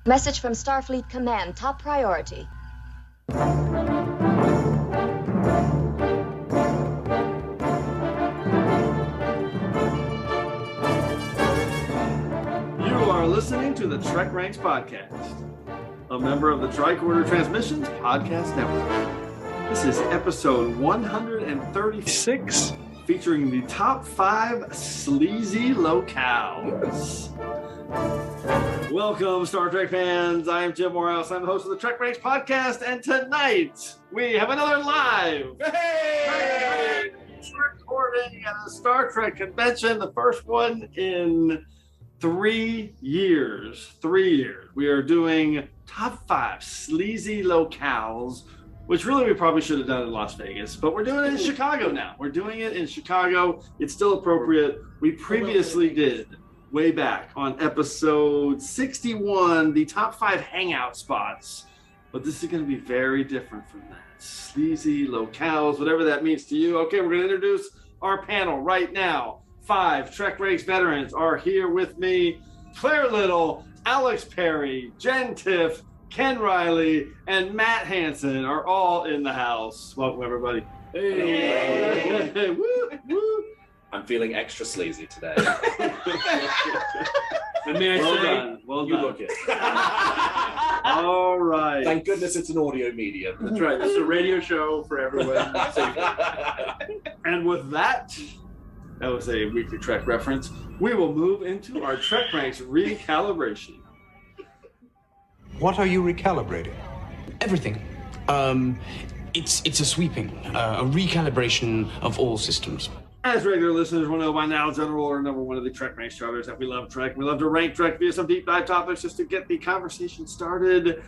Message from Starfleet Command, top priority. You are listening to the TrekRanks podcast, a member of the Tricorder Transmissions Podcast Network. This is episode 136, featuring the top 5 sleazy locales. Welcome, Star Trek fans. I am Jim Moorhouse. I'm the host of the TrekRanks podcast, and tonight we have another live recording at a Star Trek convention, the first one in 3 years. 3 years. We are doing top 5 sleazy locales, which really we probably should have done in Las Vegas, but we're doing it in Chicago now. We're doing it in Chicago. It's still appropriate. We previously did, way back on episode 61, the top 5 hangout spots, but this is going to be very different from that. Sleazy locales, whatever that means to you. Okay, we're going to introduce our panel right now. 5 TrekRanks veterans are here with me. Claire Little, Alex Perry, Jenn Tifft, Ken Reilly, and Matt Hansen are all in the house. Welcome, everybody. Hey. Hey. Woo, woo. I'm feeling extra sleazy today. And may I say, well You done. look it. All right. Thank goodness it's an audio medium. that's right, this is a radio show for everyone. And with that was a weekly Trek reference. We will move into our TrekRanks recalibration. What are you recalibrating? Everything. It's a sweeping, a recalibration of all systems. As regular listeners will know by now, General Order number 1 of the TrekRanks charters that we love Trek. We love to rank Trek via some deep dive topics just to get the conversation started.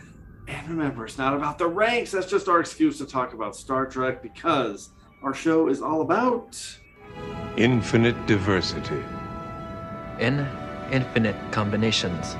And remember, it's not about the ranks. That's just our excuse to talk about Star Trek, because our show is all about Infinite diversity. In infinite combinations.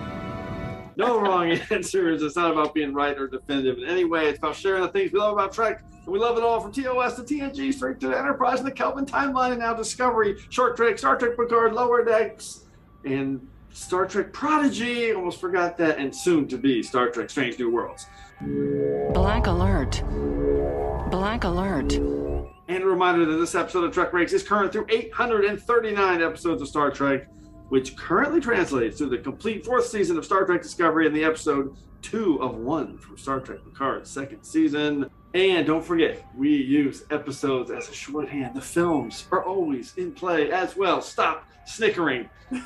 no wrong answers. It's not about being right or definitive in any way. It's about sharing the things we love about Trek. And we love it all, from TOS to TNG, straight to Enterprise and the Kelvin timeline, and now Discovery, Short Trek, Star Trek Picard, Lower Decks, and Star Trek Prodigy. Almost forgot that. And soon to be Star Trek Strange New Worlds. Blank alert. Blank alert. And a reminder that this episode of TrekRanks is current through 839 episodes of Star Trek, which currently translates to the complete 4th season of Star Trek Discovery and the episode 2 of 1 from Star Trek Picard's 2nd season. And don't forget, we use episodes as a shorthand. The films are always in play as well. Stop snickering. We're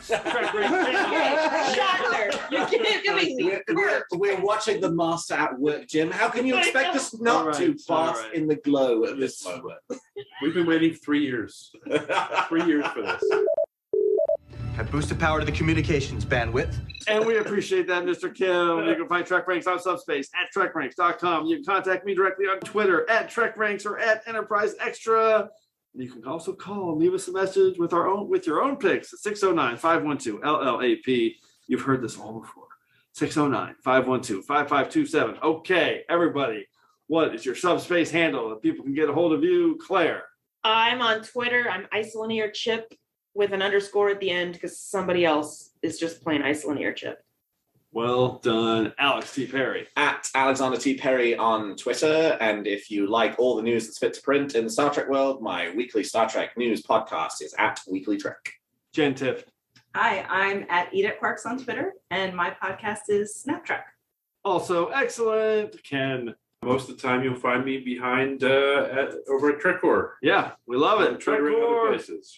watching the master at work, Jim. How can you expect us not to bask in the glow at this moment? we've been waiting 3 years. 3 years for this. Have boosted power to the communications bandwidth. And we appreciate that, Mr. Kim. You can find TrekRanks on Subspace at TrekRanks.com. You can contact me directly on Twitter at TrekRanks or at Enterprise Extra. You can also call, leave us a message with your own picks at 609-512-LLAP. You've heard this all before. 609-512-5527. Okay, everybody, what is your Subspace handle that people can get a hold of you? Claire. I'm on Twitter. I'm Isolinear Chip with an underscore at the end because somebody else is just plain Isolinear Chip. Well done, Alex T. Perry. At Alexander T. Perry on Twitter. And if you like all the news that's fit to print in the Star Trek world, my weekly Star Trek news podcast is at Weekly Trek. Jenn Tifft. Hi, I'm at Edith Parks on Twitter, and my podcast is Snap Trek. Also excellent, Ken. Most of the time you'll find me behind over at TrekRanks. Yeah, we love it. TrekRanks.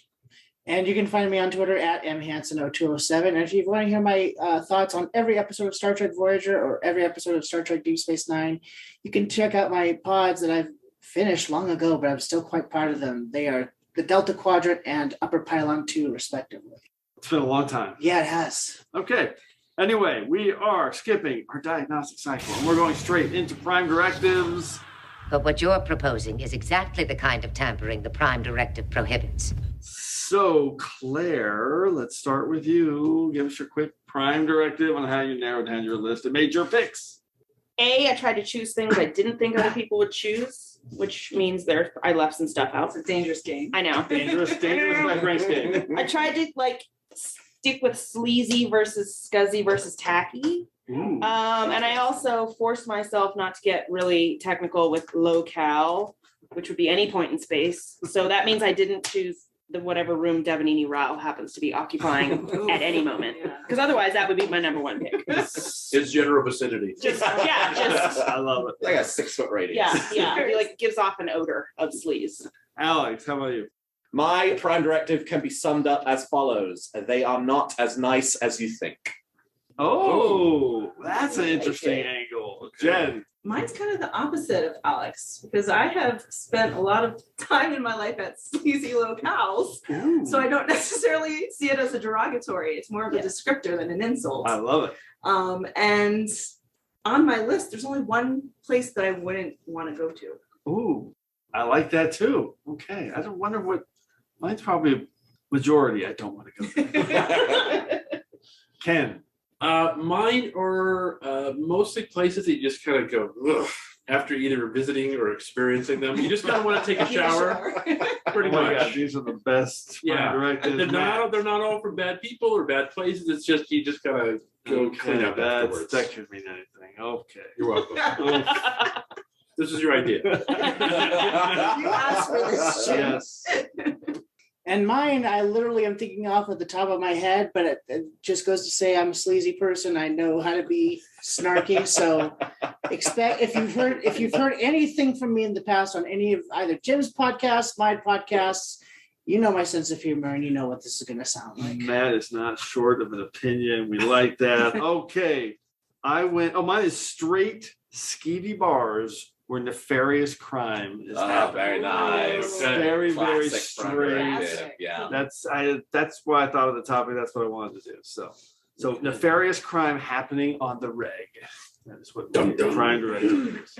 And you can find me on Twitter at mhansen0207. And if you want to hear my thoughts on every episode of Star Trek Voyager or every episode of Star Trek Deep Space Nine, you can check out my pods that I've finished long ago, but I'm still quite proud of them. They are the Delta Quadrant and Upper Pylon 2, respectively. It's been a long time. Yeah, it has. Okay. Anyway, we are skipping our diagnostic cycle, and we're going straight into Prime Directives. But what you're proposing is exactly the kind of tampering the Prime Directive prohibits. So, Claire, let's start with you. Give us your quick Prime Directive on how you narrowed down your list and made your picks. I tried to choose things I didn't think other people would choose, which means I left some stuff out. It's a dangerous game. I know. Dangerous game. I tried to stick with sleazy versus scuzzy versus tacky. And I also forced myself not to get really technical with locale, which would be any point in space. So that means I didn't choose the whatever room Devanini Rao happens to be occupying at any moment. Because otherwise that would be my number one pick. It's general vicinity. I love it. Like a 6 foot radius. Yeah. It like gives off an odor of sleaze. Alex, how about you? My prime directive can be summed up as follows. They are not as nice as you think. Oh, that's an interesting angle. Jen. Mine's kind of the opposite of Alex, because I have spent a lot of time in my life at Sleazy Locales. So I don't necessarily see it as a derogatory. It's more of a descriptor than an insult. I love it. And on my list, there's only one place that I wouldn't want to go to. Ooh, I like that too. Okay. I don't wonder what, mine's probably a majority I don't want to go to. Ken. Mine are mostly places that you just kind of go, ugh, after either visiting or experiencing them. You just kind of want to take a shower. Pretty much. God, these are the best. And they're not all from bad people or bad places. It's just you just gotta go clean up afterwards. That could mean anything. Okay. You're welcome. This is your idea. You asked for this, Jim. Yes. And mine, I literally am thinking off at the top of my head, but it just goes to say I'm a sleazy person. I know how to be snarky. So expect if you've heard anything from me in the past on any of either Jim's podcasts, my podcasts, you know my sense of humor and you know what this is going to sound like. Matt is not short of an opinion. We like that. Okay. Mine is straight skeevy bars where nefarious crime is happening. Very nice. Very, very Classic straight. Yeah. That's why I thought of the topic. That's what I wanted to do. So nefarious crime happening on the reg. That is what the Prime Directive is.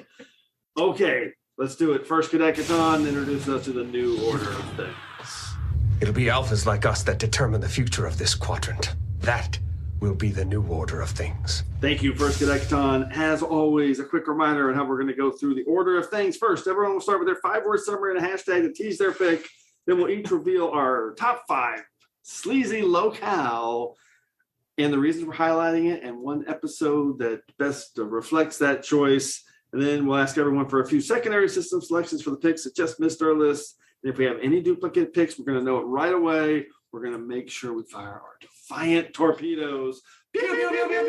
Okay, let's do it. First Cadet Catan, introduce us to the new order of things. It'll be alphas like us that determine the future of this quadrant. That will be the new order of things. Thank you, First Cadet Catan. As always, a quick reminder on how we're going to go through the order of things. First, everyone will start with their 5-word summary and a hashtag to tease their pick. Then we'll each reveal our top 5 sleazy locale and the reasons we're highlighting it and one episode that best reflects that choice. And then we'll ask everyone for a few secondary system selections for the picks that just missed our list. And if we have any duplicate picks, we're going to know it right away. We're going to make sure we fire our defiant torpedoes. Pew, pew, pew, pew,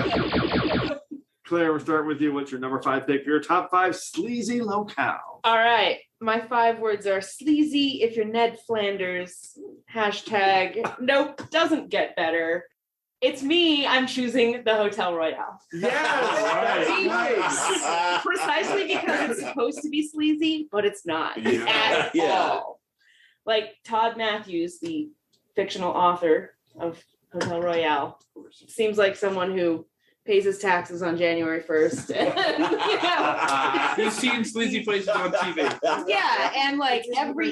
pew. Claire, we'll start with you. What's your number 5 pick for your top 5 sleazy locale? All right. My 5 words are sleazy if you're Ned Flanders. Hashtag nope, doesn't get better. It's me. I'm choosing the Hotel Royale. Yes. Nice. Precisely because it's supposed to be sleazy, but it's not at all. Like Todd Matthews, the fictional author of Hotel Royale, seems like someone who pays his taxes on January 1st. And, You've seen sleazy places on TV. Yeah, and like every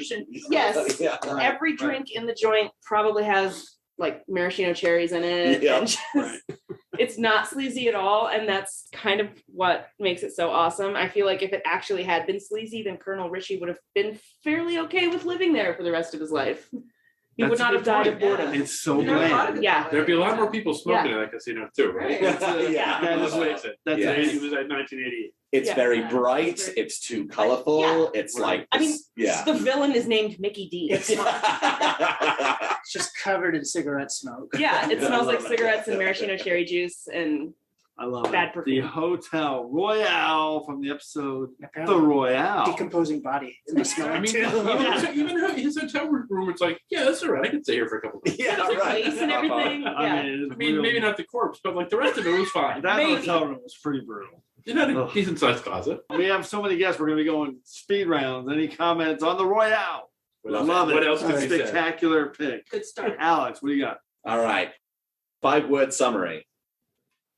drink in the joint probably has like maraschino cherries in it. Yeah. And just, it's not sleazy at all, and that's kind of what makes it so awesome. I feel like if it actually had been sleazy, then Colonel Ritchie would have been fairly okay with living there for the rest of his life. He would not have died of boredom. It's so bland. Yeah. There'd be a lot more people smoking in that casino too, right? Yeah. That's it. It was at 1988. It's very bright. It's too colorful. It's like, the villain is named Mickey D. It's just covered in cigarette smoke. Yeah, it smells like cigarettes and maraschino cherry juice and I love bad it. perfume. The Hotel Royale from the episode The Royale. Decomposing body in the smell. I mean, even his hotel room, it's like, yeah, that's all right. I could stay here for a couple of days. Yeah, there's right. place and everything. I mean, Maybe not the corpse, but like the rest of it was fine. that hotel room was pretty brutal. It had a decent sized closet. We have so many guests. We're going to be going speed rounds. Any comments on The Royale? I love it. What else could be said? Spectacular pick. Good start. Alex, what do you got? All right. 5-word summary.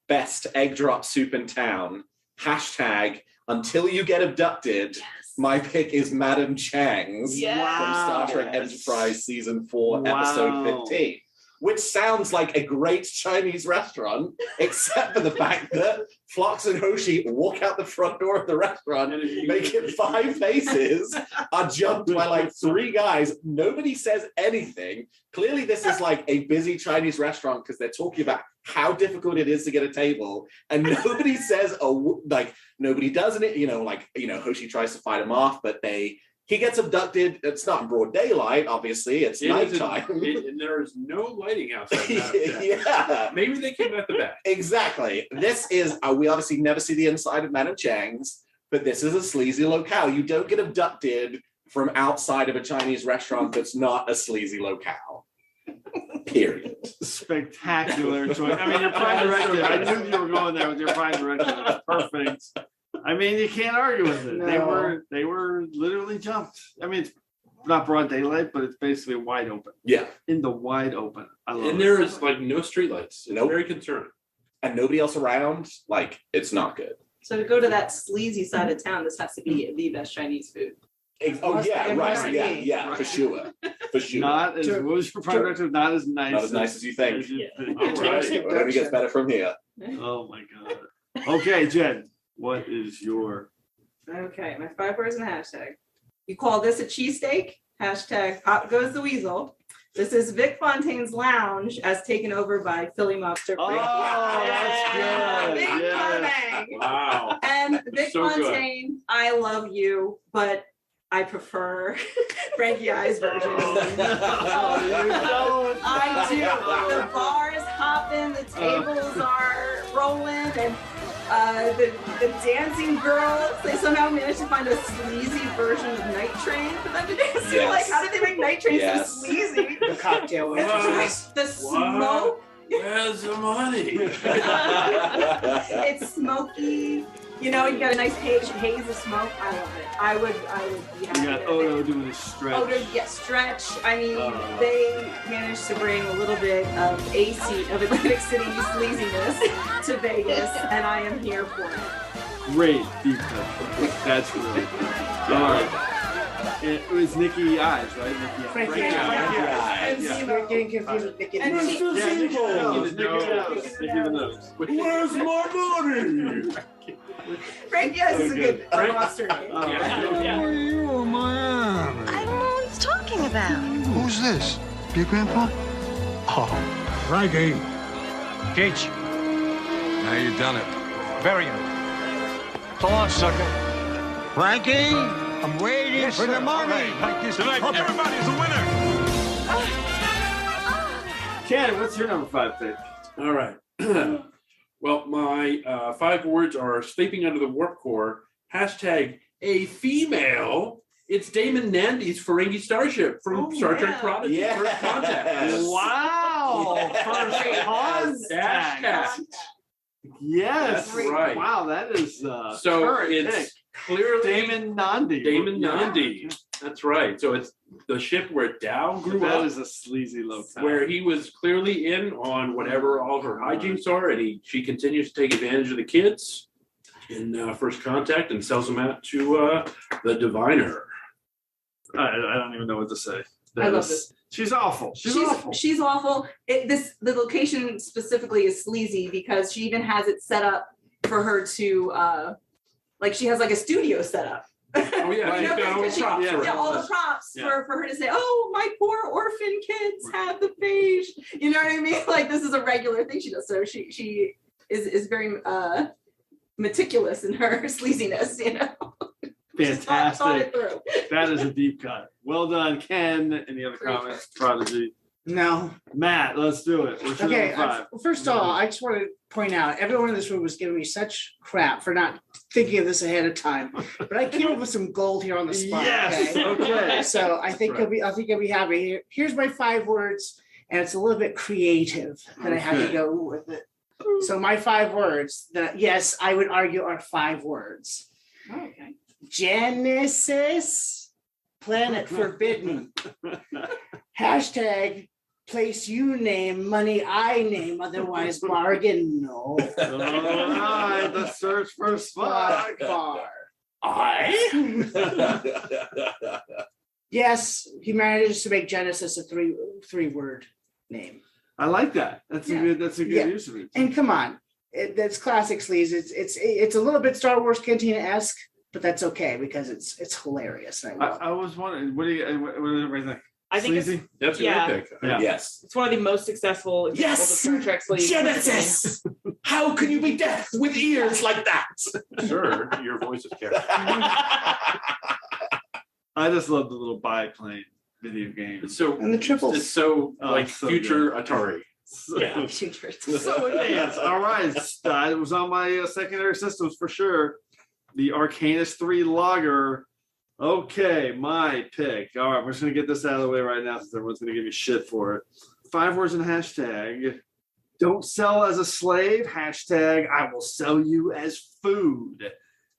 Best egg drop soup in town. Hashtag until you get abducted. Yes. My pick is Madam Chang's Yes. from Star Trek Enterprise Season 4, Episode 15. which sounds like a great Chinese restaurant, except for the fact that Phlox and Hoshi walk out the front door of the restaurant, make it 5 faces, are jumped by like 3 guys. Nobody says anything. Clearly, this is like a busy Chinese restaurant because they're talking about how difficult it is to get a table, and nobody says nobody does it. Hoshi tries to fight him off, but he gets abducted. It's not in broad daylight, obviously. It's nighttime. And there is no lighting outside. Yeah. Maybe they came at the back. Exactly. This is, we obviously never see the inside of Madame Chang's, but this is a sleazy locale. You don't get abducted from outside of a Chinese restaurant that's not a sleazy locale. Period. Spectacular choice. I mean, your Prime Directive. I knew you were going there with your Prime Directive. It's perfect. I mean, you can't argue with it. No. They were literally jumped. I mean, it's not broad daylight, but it's basically wide open. Yeah. In the wide open. And there is like no streetlights. It's very concerning. And nobody else around. Like, it's not good. So to go to that sleazy side of town, this has to be the best Chinese food. Oh yeah, right. Yeah, right. For sure. Not as what was your Prime Directive? Not as nice. Not as nice as you think. All right. It only gets better from here. Oh my god. Okay, Jen. What is your? Okay, my 5 words and a hashtag. You call this a cheesesteak? Hashtag Pop Goes the Weasel. This is Vic Fontaine's Lounge as taken over by Philly Mobster. Oh, that's good. Big Yes. Wow. And Vic So Fontaine, good. I love you, but I prefer Frankie I's version. I do. The bar is hopping, the tables are rolling, and the dancing girls, they somehow managed to find a sleazy version of Night Train for them to dance. Yes. Like, how did they make Night Train so sleazy? The cocktail waitress. The smoke. Where's the money? It's smoky. You know, you got a nice haze of smoke. I love it. I would be happy. You got Odo doing a stretch. Odo, yeah, stretch. I mean, they managed to bring a little bit of Atlantic City sleaziness to Vegas, and I am here for it. Great deep cut. That's really good. All right. It was Nikki Eyes, right? Frankie Eyes. You're getting confused with Nikki. And Nikki the Nose. Where's my money? Frankie Eyes is a good monster name. Who are you in Miami? I don't know what he's talking about. Who's this? Your grandpa? Oh, Frankie. Gage. Now you've done it. Bury him. So long, sucker. Frankie, I'm waiting for the money. Tonight, everybody's a winner. Ken, what's your number 5 pick? All right. Well, my 5 words are sleeping under the warp core. Hashtag a female. It's Damon Nandy's Ferengi Starship from Star Trek Prodigy. Yes. First Contact. Wow. Yes. First Contact. Yes. That's right. Wow, that is So current it's pick. clearly Damon Nandi. Damon Yeah. Nandi. That's right. So it's the ship where Dow grew That up, is a sleazy locale. where he was clearly in on whatever all of her hijinks are, and she continues to take advantage of the kids in First Contact and sells them out to the Diviner. I don't even know what to say. I love this. She's awful. She's awful. She's awful. The location specifically is sleazy because she even has it set up for her to she has like a studio set up. Oh yeah, she's got all the props. All the props for her to say, "Oh, my poor orphan kids have the phage." You know what I mean? Like this is a regular thing she does. So she is very meticulous in her sleaziness. You know. Fantastic. Thought it through. That is a deep cut. Well done, Ken. Any other comments? Prodigy. No. Matt, let's do it. What's your Okay, number 5? first of all, I just want to point out everyone in this room was giving me such crap for not thinking of this ahead of time. But I came up with some gold here on the spot. Yes. Okay. So I think you'll be happy. Here's my 5 words, and it's a little bit creative that I have to go with it. So my 5 words that yes, I would argue are 5 words. Okay. Genesis, Planet Forbidden. Hashtag place you name, money I name, otherwise bargain no. All right, the search for Spock. Bar. Yes, he manages to make Genesis a three word name. I like that. That's a good use of it. And come on, that's classic sleaze. It's a little bit Star Wars Cantina-esque, but that's okay because it's hilarious. And I was wondering, what do everybody think? I think Sleazy? That's a great pick. Yeah. Yes. It's one of the most successful examples of Star Trek sleaze. Genesis! How can you be deaf with ears like that? Sure, your voice is character. I just love the little biplane video game. It's so and the triples. It's so like so future good. Atari. Yeah. So advanced. All right. It was on my secondary systems for sure. The Arcanus 3 Logger. Okay, my pick. All right, we're just going to get this out of the way right now since everyone's going to give me shit for it. 5 words and hashtag. Don't sell as a slave. Hashtag I will sell you as food.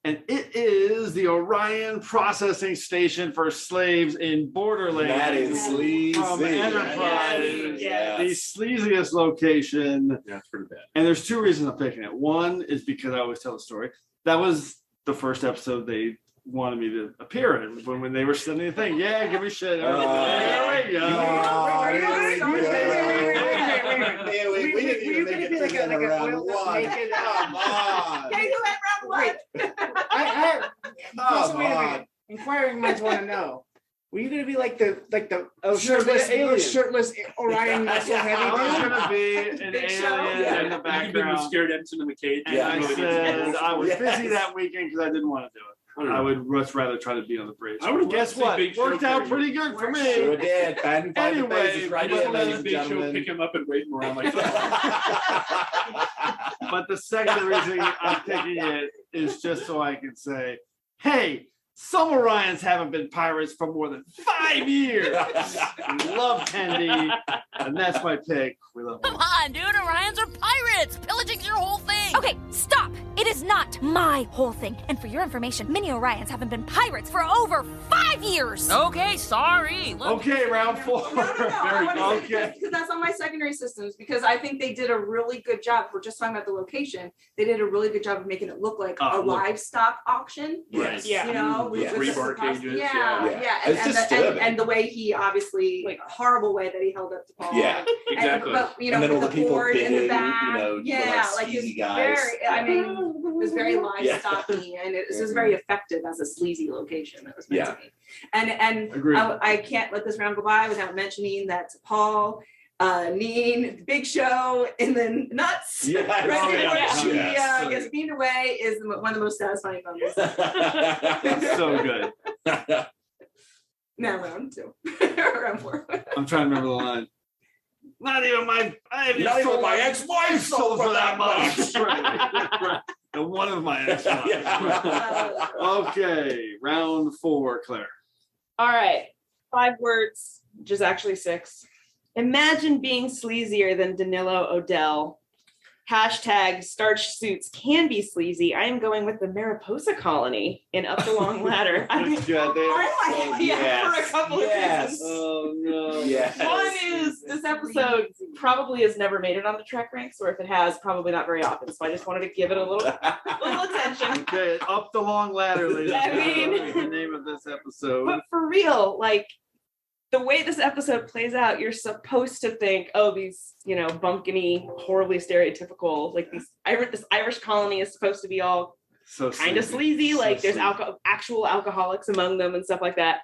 And it is the Orion Processing Station for slaves in Borderlands. That is sleazy. From Enterprise. Yes. The sleaziest location. Yeah, it's pretty bad. And there's 2 reasons I'm picking it. One is because I always tell the story. That was the first episode they wanted me to appear in when they were sending the thing. Yeah, give me shit. There we go. We didn't even make it to the end of round 1. Come on. Okay, who had round 1? Wait a minute. Inquiring minds want to know. Were you going to be like the shirtless Orion muscle heavy? I was going to be an alien in the background. Scared Ensign in the cage. And I said I was busy that weekend because I didn't want to do it. I would much rather try to be on the bridge. I would guess what? Worked out pretty good for me. Sure did. Anyway, right I here, just ladies wanted and Big Show gentlemen. pick him up and wave him around like that. But the second reason I'm picking it is just so I can say, hey, some Orions haven't been pirates for more than 5 years. We love Tendi, and that's my pick. We love Come on, dude. Orions are pirates. Pillaging's your whole thing. Okay, stop. It is not my whole thing. And for your information, many Orions haven't been pirates for over 5 years. Okay, sorry. Look. Okay, round 4. Okay. Because that's on my secondary systems, because I think they did a really good job. We're just talking about the location. They did a really good job of making it look like a livestock auction. Yes. You know, with rebar cages. And the way he obviously, like, a horrible way that he held up to Paul. Yeah, exactly. But you know, and then all with the people board in the back. you know, like sleazy it's guys. very. I mean, it was very livestocky, and it was very effective as a sleazy location. That was meant to be. And I can't let this round go by without mentioning that Paul, Neen, Big Show, and then Nuts. Yes. Right before she Yes. gets beamed away is one of the most satisfying moments. That's so good. Now round 2, round 4. I'm trying to remember the line. Not even my ex-wife sold for that much. Right. And one of my ex-wives. Okay, round 4, Claire. All right. 5 words, which is actually 6. Imagine being sleazier than Danilo O'Dell. Hashtag starch suits can be sleazy. I am going with the Mariposa Colony in Up the Long Ladder. I mean, for a couple of reasons. Oh no. Yes. One is this episode probably has never made it on the TrekRanks, or if it has, probably not very often. So I just wanted to give it a little attention. Okay, Up the Long Ladder, ladies. I mean, is the name of this episode. But for real, like, the way this episode plays out, you're supposed to think, oh, these, you know, bumpkiny, horribly stereotypical, like this Irish colony is supposed to be all so kind of sleazy, like there's actual alcoholics among them and stuff like that.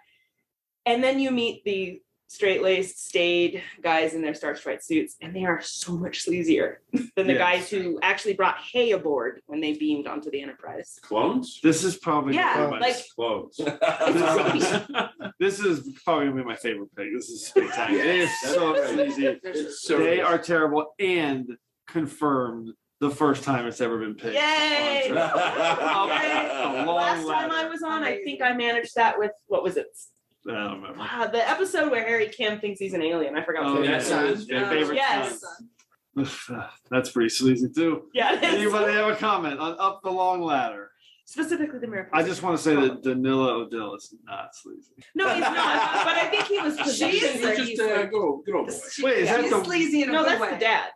And then you meet the straight-laced, staid guys in their starch-white suits, and they are so much sleazier than the guys who actually brought hay aboard when they beamed onto the Enterprise. Clones? This is probably clones. This is probably gonna be my favorite pick. This is spectacular. It is so sleazy. They are terrible and confirmed the first time it's ever been picked. Yay! Last time I was on, I think I managed that with, what was it? I don't remember. Wow, the episode where Harry Kim thinks he's an alien. I forgot. That's his favorite. Yes. That's pretty sleazy too. Yeah. Anybody have a comment on Up the Long Ladder? Specifically the Mariposa. I just want to say that Danilo O'Dell is not sleazy. No, he's not. But I think he was positioned where he's like, good old boy. Wait, is that the sleazy in a no, good that's way. the dad.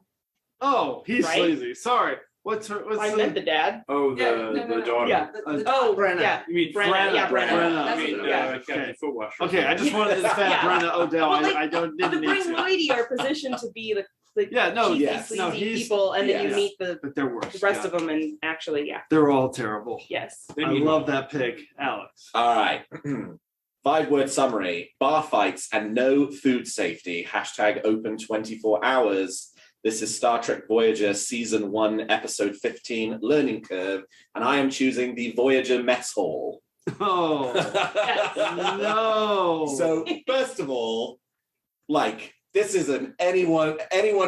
Oh, he's Right? sleazy. Sorry. What's I meant the dad. Oh, the daughter. Yeah. Brenna. Yeah. You mean Brenna. Yeah, Brenna. Brenna. I mean, Yeah. Captain Footwasher. Okay, I just wanted to defend Brenna O'Dell. But, like, I didn't the need Brain to. Mighty are positioned to be the yes, sleazy people, and then you meet the they're worse. The rest of them, and actually, they're all terrible. Yes, I love that pick, Alex. All right. 5-word summary: bar fights and no food safety. # open 24 hours. This is Star Trek Voyager Season 1, Episode 15, Learning Curve, and I am choosing the Voyager Mess Hall. Oh, no. So, first of all, like, this is an anyone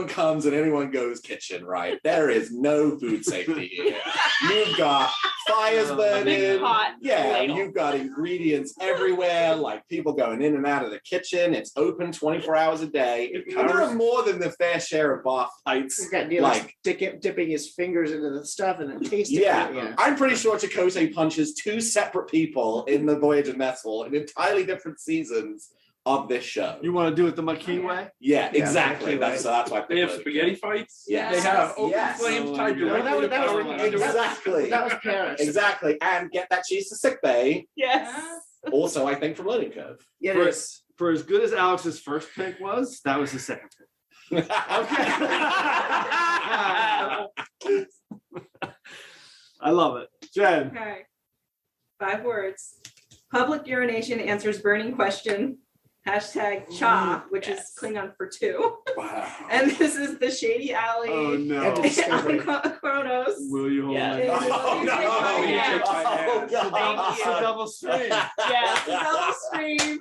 comes and anyone goes kitchen, right? There is no food safety here. You've got fires burning. Yeah, you've got ingredients everywhere, like people going in and out of the kitchen. It's open 24 hours a day. And there are more than the fair share of bar fights. You got like dipping his fingers into the stuff and then tasting it. Yeah, I'm pretty sure Chakotay punches 2 separate people in the Voyager Mess Hall in entirely different seasons of this show. You want to do it the Maquis way? Yeah, exactly. That's why they have spaghetti fights. Yes. They have open flames tied directly to power. Exactly. That was Paris. Exactly. And get that cheese to sick bay. Yes. Also, I think from Learning Curve. Yeah, for as good as Alex's first pick was, that was his second pick. Okay. I love it. Jen. Okay. 5 words. Public urination answers burning question. # cha, which is Klingon for 2. Wow. And this is the shady alley. Oh no. on Kronos. Will you hold me? Oh no. It's a double stream. Yeah, it's a double stream.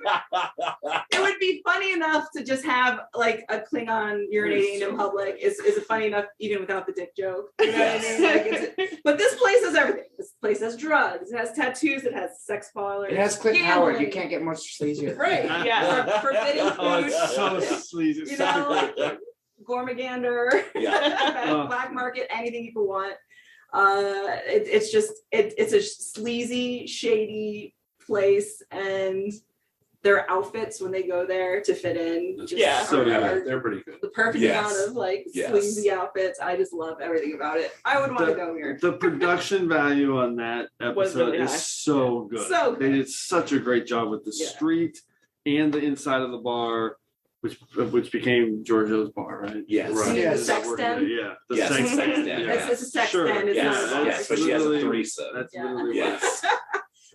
It would be funny enough to just have like a Klingon urinating in public. Is it funny enough even without the dick joke? You know what I mean? Like but this place has everything. This place has drugs. It has tattoos. It has sex parlors. It has Clint Howard. You can't get more sleazy. Right. Yeah. Forbidden food. Oh, it's so sleazy. You know, Gormagander, Yeah. black market, anything people want. It's just it's a sleazy, shady place, and their outfits when they go there to fit in. Just they're pretty good. The perfect amount of like sleazy outfits. I just love everything about it. I would want to go here. The production value on that episode really is nice. so good. So good. They did such a great job with the street and the inside of the bar, which became Giorgio's bar, right? Yes. Right. The sex den? Yeah. The Yes, sex sex den. den. Yeah. It's a sex Sure. den. It's Yes, not a yes, but she has a threesome. That's Yeah. literally Yes.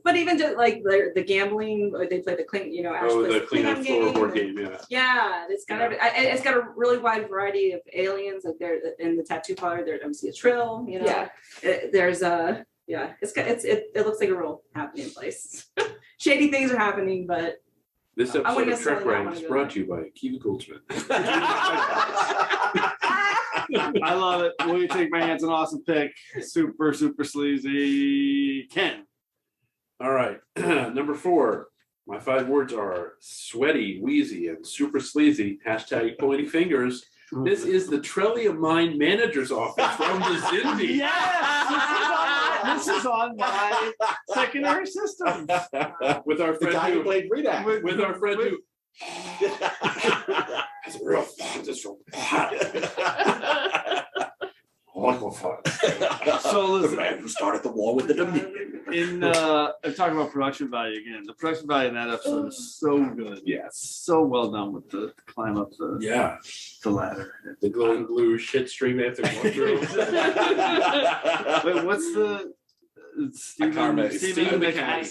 But even just like the gambling, or they play the Ash plays the Klingon floorboard game, Yeah, it's got it's got a really wide variety of aliens. Like there in the tattoo parlor, there's MC a Trill. You know, there's a it looks like a real happening place. Shady things are happening, but this I wouldn't episode of necessarily TrekRanks wanna go brought to you by Kiva Goldsmith. I love it. Will you take my hands? An awesome pick. Super sleazy. Ken. All right. Number 4. My 5 words are sweaty, wheezy, and super sleazy. # pointy fingers. This is the Trillium Mine Manager's Office from the Zindi. Yes! This is on my secondary system. With our friend who played Redak. With our friend who. That's real fun. That's real fun. So listen, the man who started the war with the Dominion. I'm talking about production value again. The production value in that episode is so good. Yes. So well done with the climb up the ladder. The glowing blue shit stream they have to go through. Wait, what's the Stephen McHattie.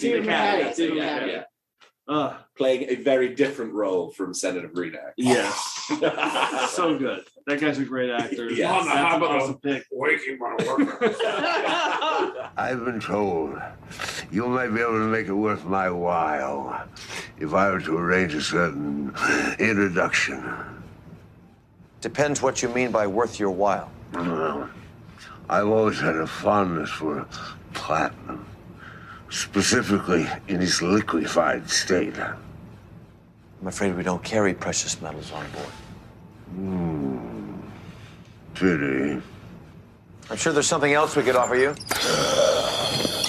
Playing a very different role from Senator Redak. Yes. So good. That guy's a great actor. Yes. On the That's an habit awesome of pick. waking my workers. I've been told you might be able to make it worth my while if I were to arrange a certain introduction. Depends what you mean by worth your while. Well, I've always had a fondness for platinum, specifically in its liquefied state. I'm afraid we don't carry precious metals on board. Pity. I'm sure there's something else we could offer you.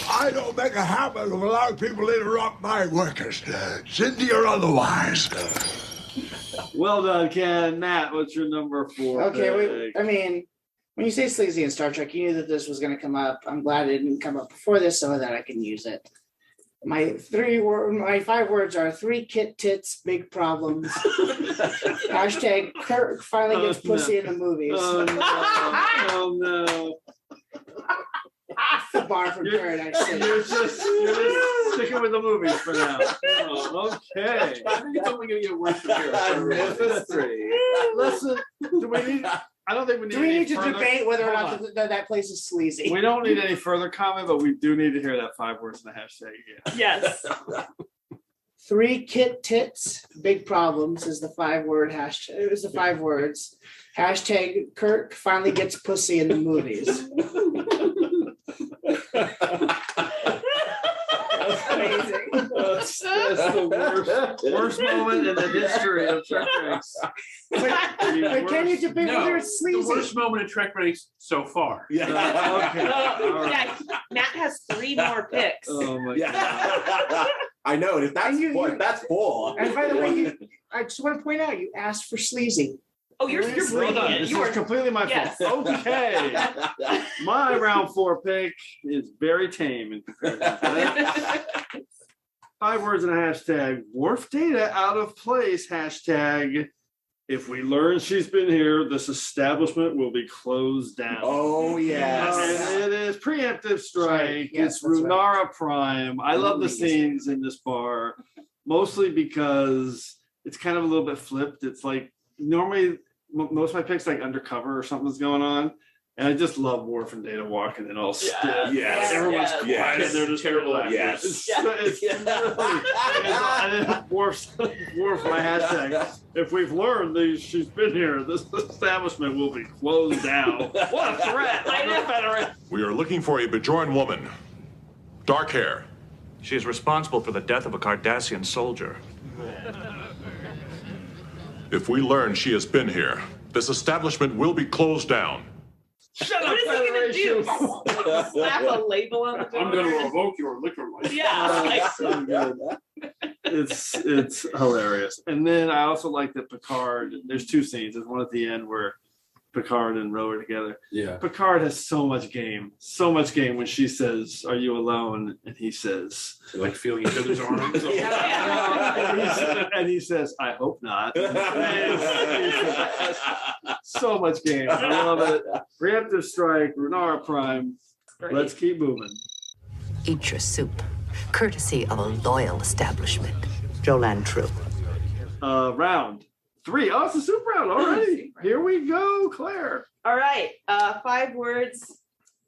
I don't make a habit of allowing people to interrupt my workers, Cindy or otherwise. Well done, Ken. Matt, what's your number 4? Okay, when you say sleazy in Star Trek, you knew that this was going to come up. I'm glad it didn't come up before this so that I can use it. My 5 words are 3 kit tits, big problems. Hashtag Kirk finally gets pussy in the movies. Oh no. The bar from Paradise City. You're just sticking with the movies for now. Oh, okay. I think it's only going to get worse from here. Listen, do we need? I don't think we need. Do we need to further, debate whether or not that place is sleazy? We don't need any further comment, but we do need to hear that 5 words in the hashtag again. Yes. 3 kit tits, big problems is the 5-word hashtag. It was the 5 words. Hashtag Kirk finally gets pussy in the movies. Amazing. That's the worst moment in the history of TrekRanks. But can you debate whether it's sleazy? The worst moment in TrekRanks so far. Yeah. Okay. All right. Yeah, Matt has 3 more picks. Oh my god. I know, and if that's 4. And by the way, I just want to point out, you asked for sleazy. Oh, you're brilliant. This You is are completely my fault. Okay. My round 4 pick is very tame in comparison to that. 5 words in a hashtag. Wharf data out of place. Hashtag. If we learn she's been here, this establishment will be closed down. Oh, yes. And it is preemptive strike. Right. Yes, It's Runara Prime. I love the Yes. scenes in this bar, mostly because it's kind of a little bit flipped. It's like normally most of my picks like undercover or something's going on. And I just love Worf and Data walking in all stiff. Yes. Everyone's Yes. quiet. Yes. And they're just Terrible relaxed. Yes. And then Worf, my hashtag. If we've learned that she's been here, this establishment will be closed down. What a threat! I'm the Federation. We are looking for a Bajoran woman. Dark hair. She is responsible for the death of a Cardassian soldier. If we learn she has been here, this establishment will be closed down. Shut What up, is he gonna Federation. do? Slap a label on the door? I'm going to revoke your liquor license. Yeah. It's so good. It's hilarious. And then I also like that Picard, there's 2 scenes. There's one at the end where Picard and Ro are together. Yeah. Picard has so much game when she says, "Are you alone?" And he says, They like feeling each other's arms. and he says, "I hope not." So much game. I love it. Preemptive strike, Runara Prime. Great. Let's keep moving. Eat your soup, courtesy of a loyal establishment. Jolan True. Round 3. Oh, it's a soup round already. Here we go, Claire. All right. 5 words.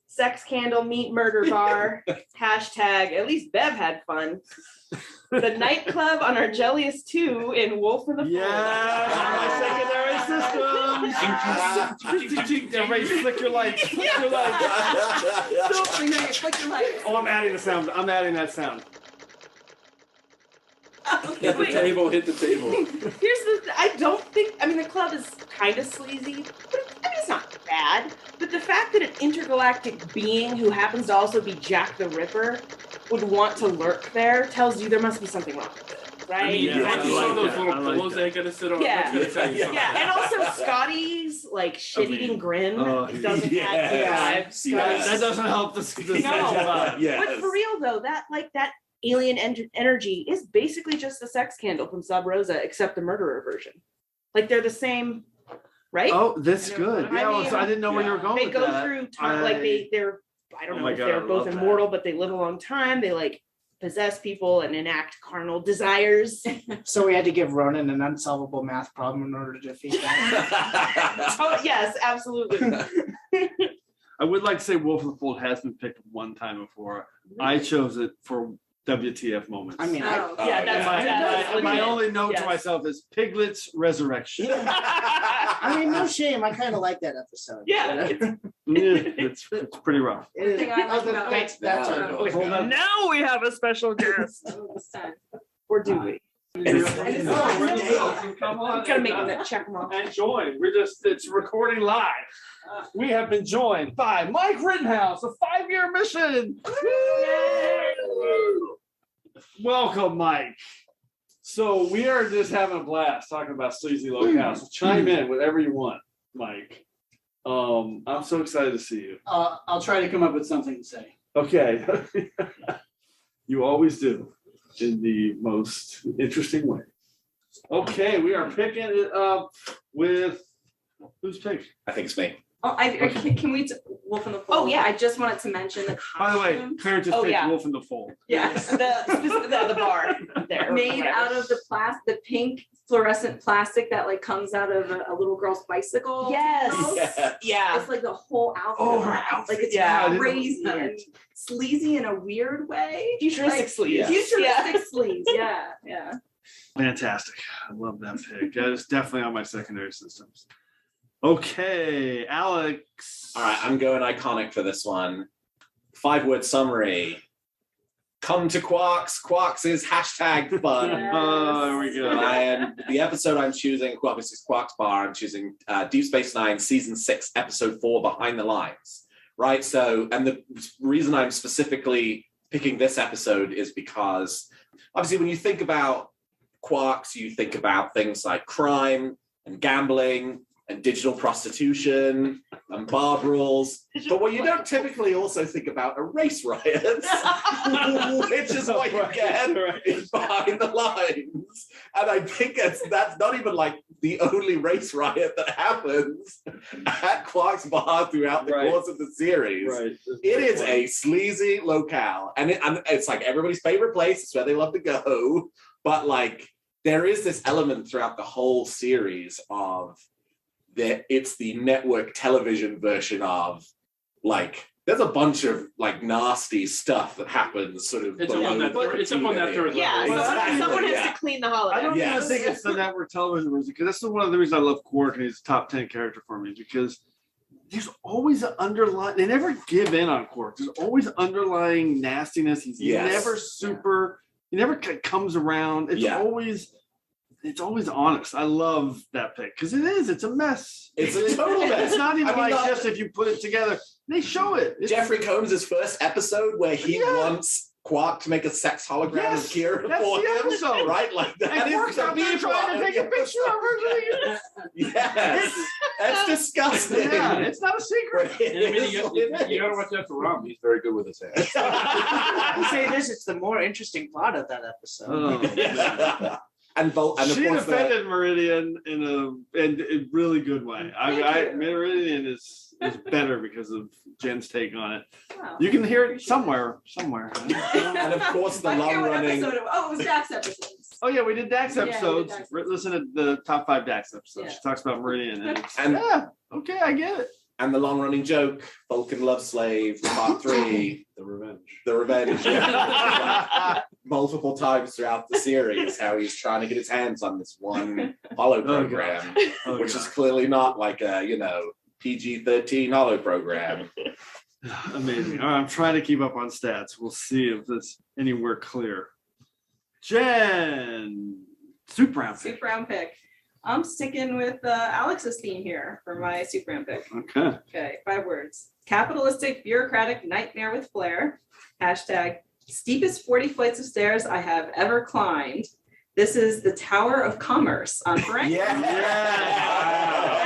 Sex candle meat murder bar. Hashtag. At least Bev had fun. The nightclub on Argelius 2 in Wolf in the Fold. My secondary systems. Everybody flick your lights. Flick your lights. Flick your lights. Oh, I'm adding the sound. I'm adding that sound. Hit the table, hit the table. The club is kind of sleazy, but it's not bad. But the fact that an intergalactic being who happens to also be Jack the Ripper would want to lurk there tells you there must be something wrong with it, right? I mean, Yeah, you saw those little I like pillows that. they gotta sit on. Yeah. That's gonna tell you something. Yeah, and also Scotty's like shit-eating grin doesn't add to the vibe. That doesn't help the vibe. But for real though, that alien energy is basically just the sex candle from Sub Rosa, except the murderer version. Like they're the same, right? Oh, that's good. Yeah, I mean, so I didn't know where you were going They with go that. through time, like they're I don't Oh know my if God, they're I both love that. immortal, but they live a long time. They like possess people and enact carnal desires. So we had to give Ronan an unsolvable math problem in order to defeat that. Oh yes, absolutely. I would like to say Wolf of the Fold has been picked one time before. I chose it for WTF moments. I mean, my only note Yes. to myself is Piglet's Resurrection. I mean, no shame. I kind of like that episode. Yeah. It's pretty rough. It is. Thing I like about That's Hold on. Now we have a special guest. Or do we? Come on. Gotta make them check them off. And join. It's recording live. We have been joined by Mike Rittenhouse, a 5-year mission. Welcome, Mike. So we are just having a blast talking about Sleazy Locales. So chime in whatever you want, Mike. I'm so excited to see you. I'll try to come up with something to say. Okay. You always do in the most interesting way. Okay, we are picking it up with who's picked? I think it's me. Oh, can we Wolf in the Fold? Oh yeah, I just wanted to mention the By the way, costume. Claire just picked Wolf in the Fold. Yes, the bar there. Made out of the pink fluorescent plastic that like comes out of a little girl's bicycle. Yes. Yeah. It's like the whole outfit. Oh, her outfit. Like it's crazy and sleazy in a weird way. Futuristic sleaze. Futuristic sleaze. Yeah. Yeah. Fantastic. I love that pick. That is definitely on my secondary systems. Okay, Alex. All right, I'm going iconic for this one. 5-word summary. Come to Quarks. Quarks is hashtag fun. Yes. Oh, there we go. And the episode I'm choosing, obviously it's Quarks Bar. I'm choosing Deep Space Nine, Season 6, Episode 4, Behind the Lines. Right? So, and the reason I'm specifically picking this episode is because, obviously, when you think about Quarks, you think about things like crime and gambling and digital prostitution and bar brawls. But what you don't typically also think about are race riots, which is what you get in Behind the Lines. And I think that's not even like the only race riot that happens at Quark's Bar throughout the course of the series. It is a sleazy locale. And it's like everybody's favorite place. It's where they love to go. But like, there is this element throughout the whole series of that it's the network television version of like there's a bunch of like nasty stuff that happens sort of it's up on that third level. Yeah, someone has to clean the holiday. I don't even think it's the network television version because that's one of the reasons I love Quark and he's a top 10 character for me because there's always an underlying, they never give in on Quark. There's always underlying nastiness. He's never super, he never comes around. It's always honest. I love that pick because it's a mess. It's a total mess. It's not even just if you put it together. They show it. Jeffrey Combs' first episode where he wants Quark to make a sex hologram of Kira for him. Episode. Right? Like that. And Quark's out there trying to take a picture of her. Yes. That's disgusting. Yeah, it's not a secret. I mean, you gotta watch that for Rom. He's very good with his hands. I say this, it's the more interesting plot of that episode. And she defended Meridian in a really good way. Meridian is better because of Jen's take on it. Wow. You can hear it somewhere. And of course, the long running. It was Dax episodes. Oh yeah, we did Dax episodes. Listen to the top 5 Dax episodes. She talks about Meridian, and okay, I get it. And the long-running joke, Vulcan Love Slave, Part 3. The Revenge. Multiple times throughout the series, how he's trying to get his hands on this one holo program, which is clearly not like a, PG-13 holo program. Amazing. All right, I'm trying to keep up on stats. We'll see if this anywhere clear. Jen, Soup Round pick. I'm sticking with Alex's theme here for my Soup Round pick. Okay, 5 words. Capitalistic, bureaucratic nightmare with flair. Hashtag steepest 40 flights of stairs I have ever climbed. This is the Tower of Commerce on Frank.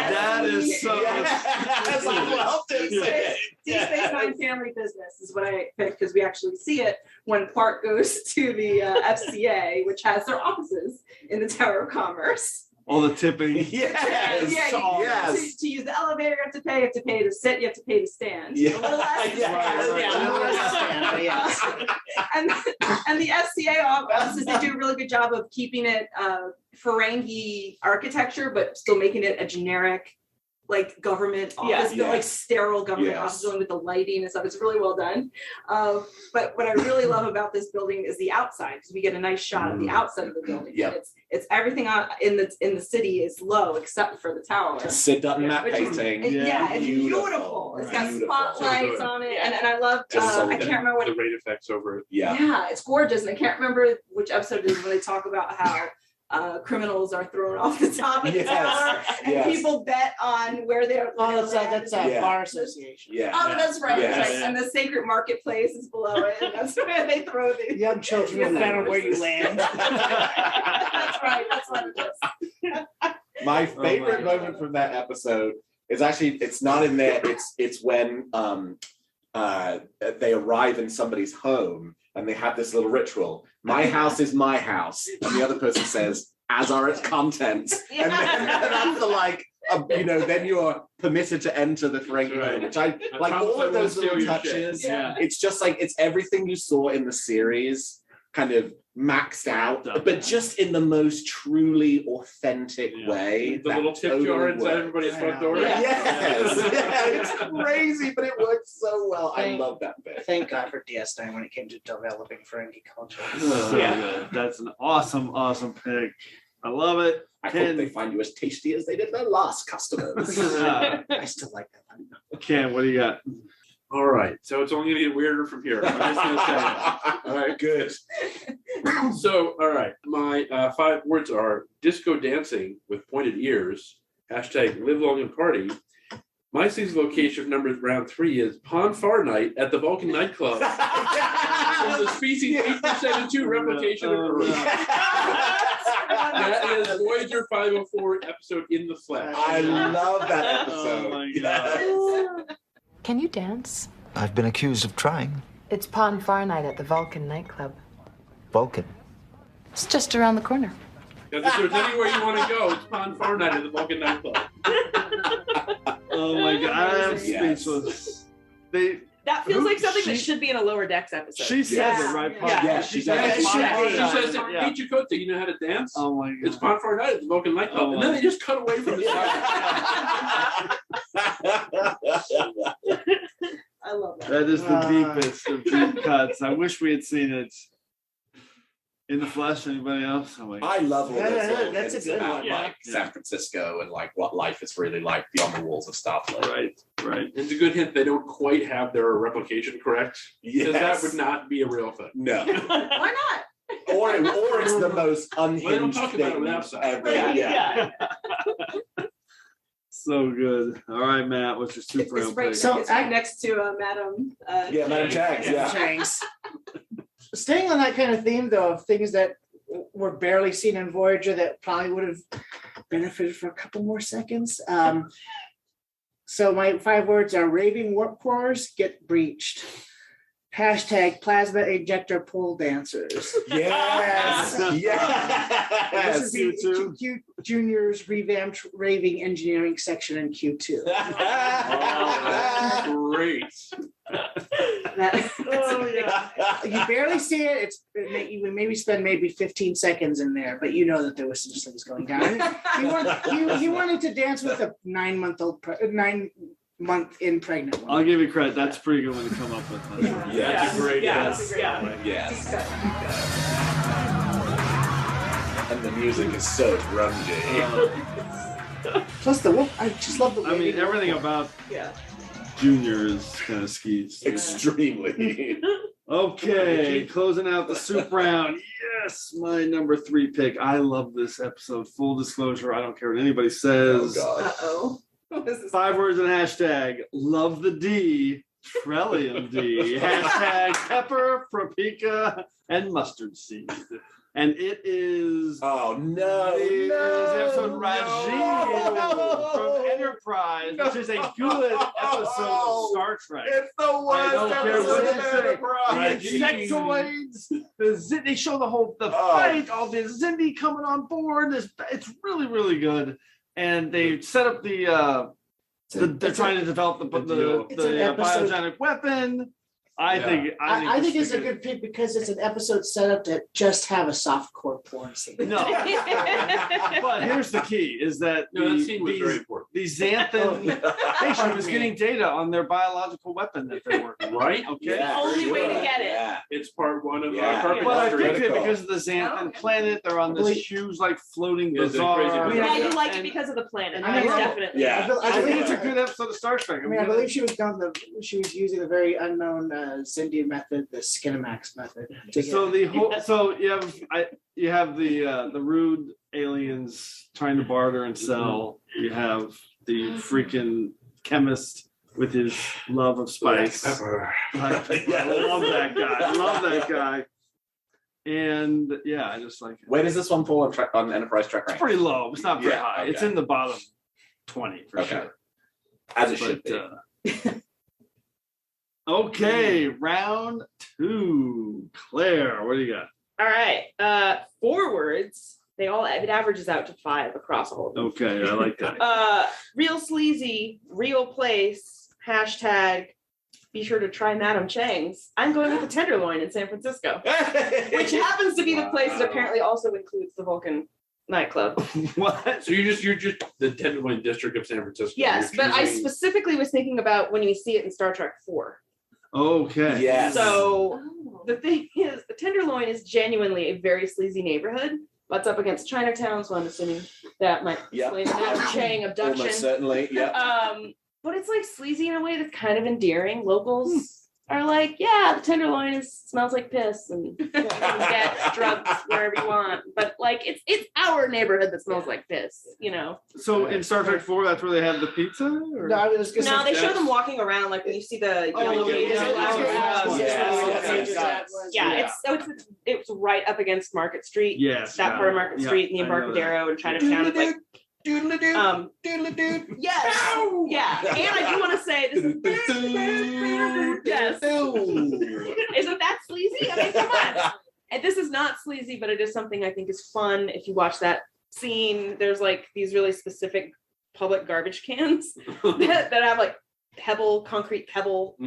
That is so. Yes, I loved it. Deep Space Nine family business is what I picked because we actually see it when Quark goes to the FCA, which has their offices in the Tower of Commerce. All the tipping. Yes. To use the elevator, you have to pay to sit, you have to pay to stand. And the FCA offices, they do a really good job of keeping it Ferengi architecture, but still making it a generic like government office, like sterile government office with the lighting and stuff. It's really well done. But what I really love about this building is the outside, because we get a nice shot of the outside of the building. Yeah. It's everything in the city is low except for the tower. Sid Dutton map painting. It's beautiful. It's got spotlights on it, and I love. I can't remember what the rate effects over it. Yeah, it's gorgeous, and I can't remember which episode it is when they talk about how criminals are thrown off the top of the tower, and people bet on where they're. That's a bar association. That's right. And the sacred marketplace is below it, and that's where they throw the young children bet on where you land. That's right. That's what it is. My favorite moment from that episode is actually it's not in there. It's when they arrive in somebody's home and they have this little ritual. My house is my house. And the other person says, as are its contents. And then that's the like, then you're permitted to enter the Ferengi home, which I like all of those little touches. Yeah. It's just like, it's everything you saw in the series kind of maxed out, but just in the most truly authentic way. The little tip jar inside everybody's front door. Yes. It's crazy, but it works so well. I love that bit. Thank God for DS9 when it came to developing Ferengi culture. So good. That's an awesome pick. I love it. I hope they find you as tasty as they did their last customers. I still like that one. Ken, what do you got? All right, so it's only going to get weirder from here. I'm just going to say it. All right, good. So, all right, my 5 words are disco dancing with pointed ears, hashtag live long and party. My season location for number round 3 is Pon Far Night at the Vulcan nightclub. From the species 872 replication of Earth. That is Voyager 504 episode In the Flesh. I love that episode. Oh my God. Can you dance? I've been accused of trying. It's Pon Far Night at the Vulcan nightclub. Vulcan. It's just around the corner. If there's anywhere you want to go, it's Pon Far Night at the Vulcan nightclub. Oh my God, I am speechless. That feels like something that should be in a Lower Decks episode. She says it, right? Yeah, she says She it. says, "Hey, Chakotay, you know how to dance? Oh my God. It's Pon Far Night at the Vulcan nightclub." And then they just cut away from the I love that. That is the deepest of deep cuts. I wish we had seen it in the flesh. Anybody else? Oh my God. I love all this. That's a good one. Like San Francisco and like what life is really like beyond the walls of Starfleet. Right. It's a good hint they don't quite have their replication correct. Because that would not be a real thing. No. Why not? Or it's the most unhinged talk about it thing without ever. Yeah. So good. All right, Matt, what's your super It's round right, pick? so it's right next to Madam. Madam Jags. Yeah. Jags. Staying on that kind of theme, though, of things that were barely seen in Voyager that probably would have benefited for a couple more seconds. So my 5 words are raving warp cores get breached. Hashtag plasma ejector pole dancers. Yes. This is the Q Junior's revamped raving engineering section in Q2. Oh, great. You barely see it. We maybe spend maybe 15 seconds in there, but you know that there was some things going down. He wanted to dance with a 9-month-old, 9-month-in pregnant one. I'll give you credit. That's pretty good one to come up with. Yes. Great. Yes. Yes. And the music is so grungy. Plus I just love the. I mean, everything about Junior is kind of skis. Extremely. Okay, closing out the soup round. Yes, my number 3 pick. I love this episode. Full disclosure, I don't care what anybody says. Oh God. 5 words and hashtag. Love the D. Trillium D. Hashtag pepper, paprika, and mustard seed. And it is. Oh no! It is episode Rajin from Enterprise, which is a good episode of Star Trek. It's the worst episode of Enterprise. The insectoids, they show the fight, all the Xindi coming on board. It's really, really good. And they set up they're trying to develop the biogenic weapon. I think it's a good pick because it's an episode set up to just have a softcore porn scene. No, but here's the key: is that that scene was very important. The Xanthan nation was getting data on their biological weapon that they're working. Right? Okay. The only way to get it. Yeah. It's part 1 of But I picked it because of the Xanthan planet. They're on this huge, floating bazaar. Yeah, you like it because of the planet. I mean, Definitely. Yeah. I think it's a good episode of Star Trek. I believe she was using the very unknown Xindi method, the Skinamax method. So you have the rude aliens trying to barter and sell. You have the freaking chemist with his love of spice. I love that guy. And I just like it. Where does this one fall on Enterprise TrekRanks? It's pretty low. It's not very high. Okay. It's in the bottom 20 for sure. As it should be. Okay, round 2. Claire, what do you got? All right. 4 words. it averages out to 5 across all of them. Okay, I like that. Real sleazy, real place, hashtag, be sure to try Madam Chang's. I'm going with the Tenderloin in San Francisco, which happens to be the place that apparently also includes the Vulcan nightclub. What? So you're just the Tenderloin district of San Francisco. Yes, You're but I choosing- specifically was thinking about when you see it in Star Trek 4. Okay. Yes. So the thing is, the Tenderloin is genuinely a very sleazy neighborhood. Butts up against Chinatown, so I'm assuming that might explain the Madam Chang abduction. Almost certainly, yeah. But it's like sleazy in a way that's kind of endearing. Locals are like, yeah, the Tenderloin smells like piss, and you can get drugs wherever you want. But like, it's our neighborhood that smells like piss, you know. So in Star Trek 4, that's where they have the pizza? Or? No, I was just No, they show them walking around, like when you see the yellow pages. It's right up against Market Street. Yes, that part of Market Street and the I know that. Embarcadero and Chinatown. It's like yes, yeah. And I do want to say this is yes. Isn't that sleazy? I mean, come on. And this is not sleazy, but it is something I think is fun. If you watch that scene, there's like these really specific public garbage cans that have like concrete pebble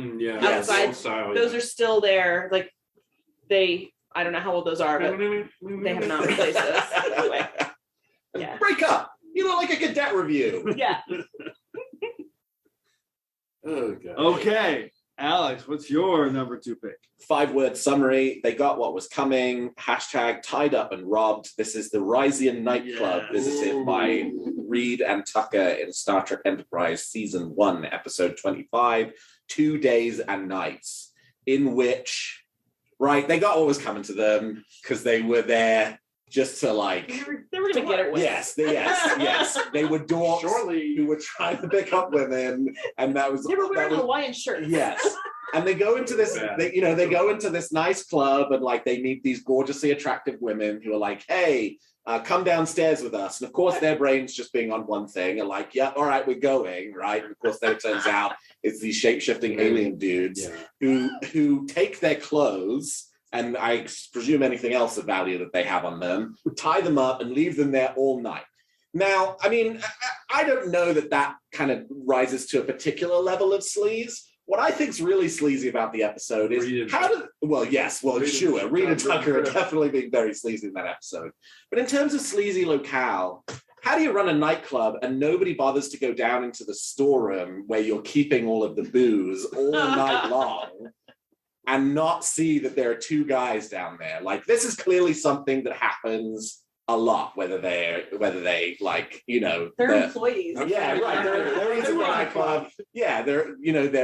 outside. Those are still there. Like I don't know how old those are, but they have not replaced those. Anyway. Yeah. Break up. You look like a cadet review. Yeah. Oh god. Okay. Alex, what's your number 2 pick? 5-word summary. They got what was coming. Hashtag tied up and robbed. This is the Reilly nightclub visited by Reed and Tucker in Star Trek Enterprise Season 1, Episode 25, 2 Days and Nights, in which, they got what was coming to them because they were there just to like... They were going to get it with. Yes. They were dorks who were trying to pick up women, and that was... They were wearing Hawaiian shirts. Yes. And they go into this, they go into this nice club, and like they meet these gorgeously attractive women who are like, hey, come downstairs with us. And of course, their brains just being on one thing are like, yeah, all right, we're going, right? And of course, then it turns out it's these shape-shifting alien dudes who take their clothes, and I presume anything else of value that they have on them, tie them up and leave them there all night. Now, I mean, I don't know that kind of rises to a particular level of sleaze. What I think's really sleazy about the episode is Reed and Tucker are definitely being very sleazy in that episode. But in terms of sleazy locale, how do you run a nightclub and nobody bothers to go down into the storeroom where you're keeping all of the booze all night long and not see that there are 2 guys down there? Like, this is clearly something that happens a lot, whether they like, they're employees. Yeah, right. They're in the nightclub. Yeah, they're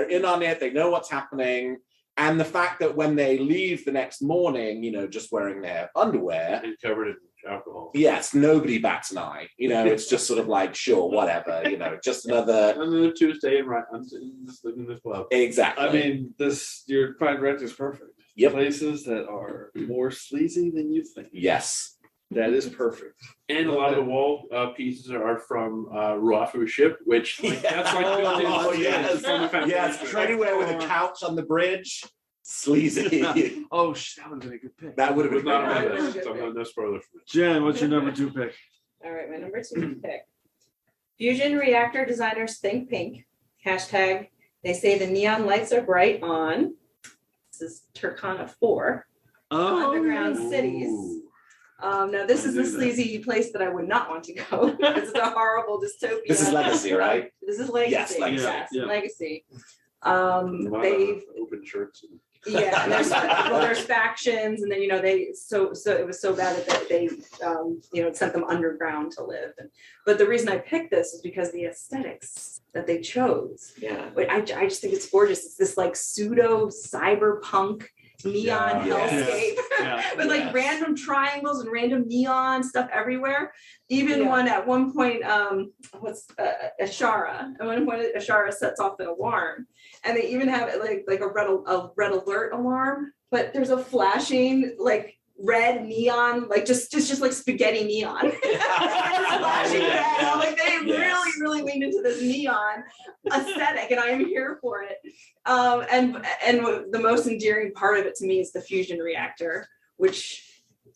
in on it. They know what's happening. And the fact that when they leave the next morning, just wearing their underwear and covered in alcohol. Yes, nobody bats an eye. It's just sort of like, sure, whatever. Just another Tuesday in this club. Exactly. I mean, your Prime Directives is perfect. Yep. Places that are more sleazy than you think. Yes. That is perfect. And a lot of the wall pieces are from Rafu ship, which that's like yes, anywhere with a couch on the bridge, sleazy. That would have been a good pick. That would have been not on this. No spoilers for me. Jen, what's your number 2 pick? All right, my number 2 pick. Fusion reactor designers think pink. Hashtag, they say the neon lights are bright on. This is Turkana 4. Underground cities. Now, this is the sleazy place that I would not want to go. This is a horrible dystopia. This is Legacy, right? This is Legacy. Yes, Legacy. Yes, Yeah. Legacy. They've open shirts. Yeah, and there's factions, and then so it was so bad that they sent them underground to live. But the reason I picked this is because the aesthetics that they chose. Yeah. But I just think it's gorgeous. It's this like pseudo cyberpunk neon hellscape with like random triangles and random neon stuff everywhere. Even at one point, Ashara. And when Ashara sets off an alarm, and they even have it like a red alert alarm, but there's a flashing like red neon, like just like spaghetti neon. Flashing red. Like they really leaned into this neon aesthetic, and I am here for it. And the most endearing part of it to me is the fusion reactor, which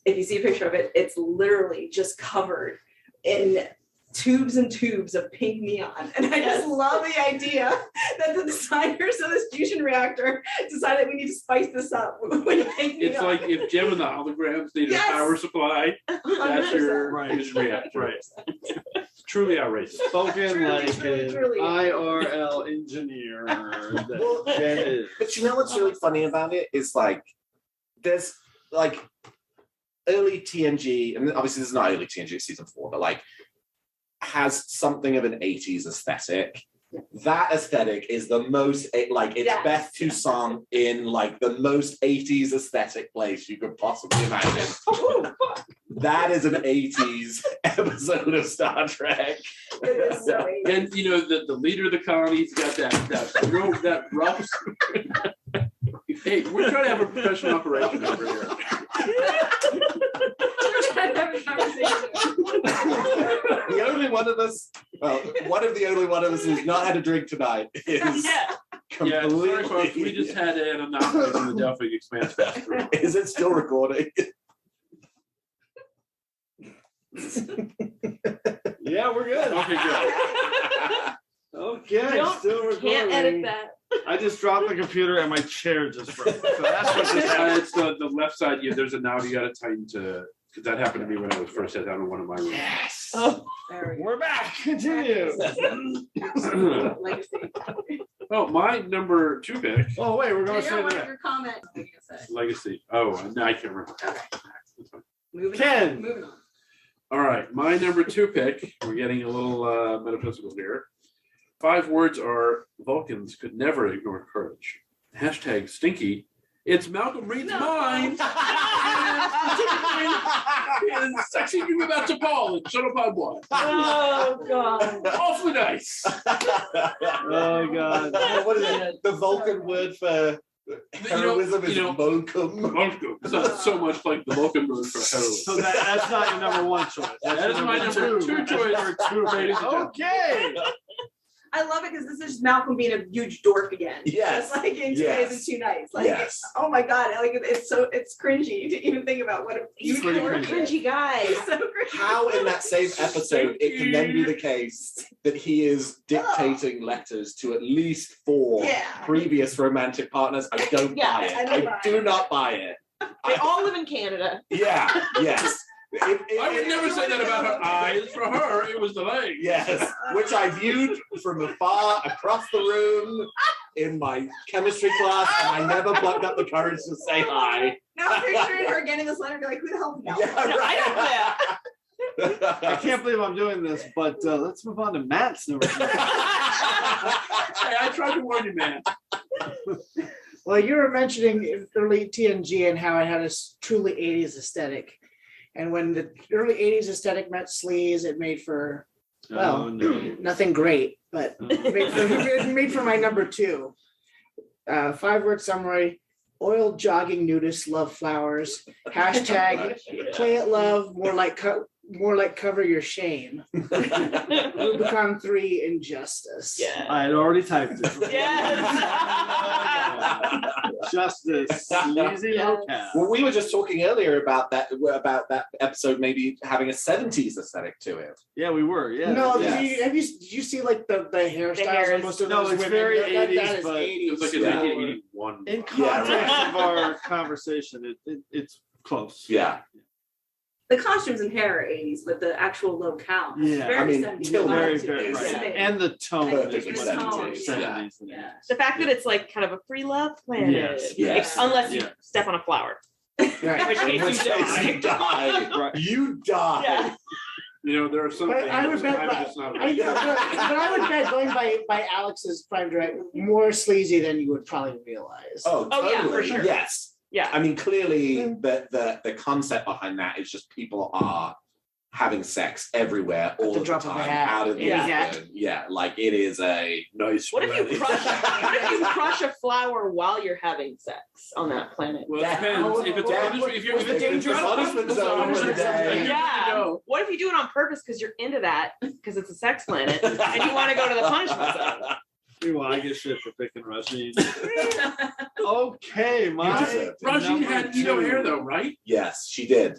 if you see a picture of it, it's literally just covered in tubes and tubes of pink neon. And I just love the idea that the designers of this fusion reactor decided we need to spice this up with pink neon. It's like if Jim and the holograms needed a power supply, that's your fusion reactor. Right. Truly outrageous. Spoken like an IRL engineer. Well, Jen is. but you know what's really funny about it is like there's like early TNG, and obviously this is not early TNG, it's season 4, but like has something of an 80s aesthetic. That aesthetic is the most like it's Beth Toussaint in like the most 80s aesthetic place you could possibly imagine. That is an 80s episode of Star Trek. It is so And you know the leader of the colony's got that rough. Hey, we're trying to have a professional operation over here. We're trying to have a conversation. The only one of us, well, one of the only one of us who's not had a drink tonight is completely. Sorry, folks, we just had an anomaly in the Delphic Expanse Festival. Is it still recording? Yeah, we're good. Okay, good. Okay, still recording. Can't edit that. I just dropped the computer and my chair just broke. So that's what just happened. It's the left side. Yeah, there's a knob you got to tighten to, because that happened to me when I was first set down in one of my rooms. Yes. Oh, we're back. Continue. Oh, my number 2 pick. Oh wait, we're going to say One of that. your comments. Legacy. Oh, no, I can't remember. Ken. Moving on. All right, my number 2 pick. We're getting a little metaphysical here. 5 words are Vulcans could never ignore courage. # stinky. It's Malcolm Reed's mind. And sexy dream about T'Pol and Shuttle One. Oh God. Awfully nice. Oh God. What is it? The Vulcan word for heroism is Vulcan. Vulcan. So much like the Vulcan word for heroism. So that's not your number 1 choice. That is my number 2 choice. Number 2, ladies and gentlemen. Okay. I love it because this is just Malcolm being a huge dork again. Yes. It's like in 2 days and 2 nights. Like, Yes. oh my God, like it's cringy to even think about what a huge pretty dork Cringy guy. is. So cringy. How in that same episode it can then be the case that he is dictating letters to at least 4 previous romantic partners? I don't buy it. I do not buy it. They all live in Canada. Yeah, yes. I would never say that about her eyes. For her, it was the legs. Yes, which I viewed from afar across the room in my chemistry class, and I never plucked up the courage to say hi. Now I'm picturing her getting this letter and be like, who the hell knows? Yeah, right. I can't believe I'm doing this, but let's move on to Matt's number 2. Hey, I tried to warn you, man. Well, you were mentioning early TNG and how it had a truly 80s aesthetic. And when the early 80s aesthetic met sleaze, it made for, well, nothing great, but it made for my number 2. 5-word summary: oil jogging nudists love flowers. # play it love, more like cover your shame. Rubicon 3 injustice. Yeah. I had already typed it. Yes. Justice. Sleazy Locales. Well, we were just talking earlier about that episode maybe having a 70s aesthetic to it. Yeah, we were. Yeah. No, yeah. did you see like the hairstyles of most of No, those it's women? very That 80s, is but 80s. It was like a 1981. In context of our conversation, it's close. Yeah. The costumes and hair are 80s, but the actual locale. Yeah, Very I mean, 70s. Very, It's very amazing. right. And the tone Perfect is for what 70s, 70s. Yeah. The fact that it's like kind of a free love planet. Yes, yes. Unless you Yeah. step on a flower. Right. In which case Which you case die. you die. Right. You die. Yeah. You know, there are some But things I would bet, I'm but just not. I would bet going by Alex's Prime Direct, more sleazy than you would probably realize. Oh, totally. yeah, for sure. Yes. Yeah. I mean, clearly the concept behind that is just people are having sex everywhere all the the drop of a time, hat. out of the open. Yeah, like it is a nice. What if you crush a flower while you're having sex on that planet? Well, it depends. If it's punishment, if you're dangerous punishment zone for the day. Yeah. What if you do it on purpose because you're into that, because it's a sex planet, and you want to go to the punishment zone? Meanwhile, I get shit for picking Rashid. Okay, my Rashid number had Edo 2. hair though, right? Yes, she did.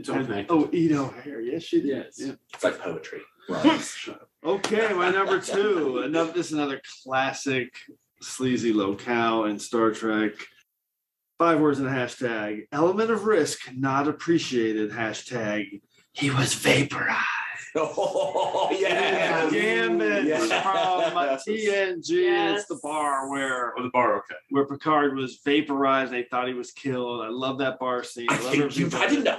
It's all connected. Oh, Eat O'Hare. Yes, she did. Yes. Yeah. It's like poetry. Right. Okay, my number 2. This is another classic sleazy locale in Star Trek. 5 words and a hashtag. Element of risk not appreciated. Hashtag. He was vaporized. Oh, yeah. Gambit from TNG. It's the bar where where Picard was vaporized. They thought he was killed. I love that bar scene. I love everything. I didn't know.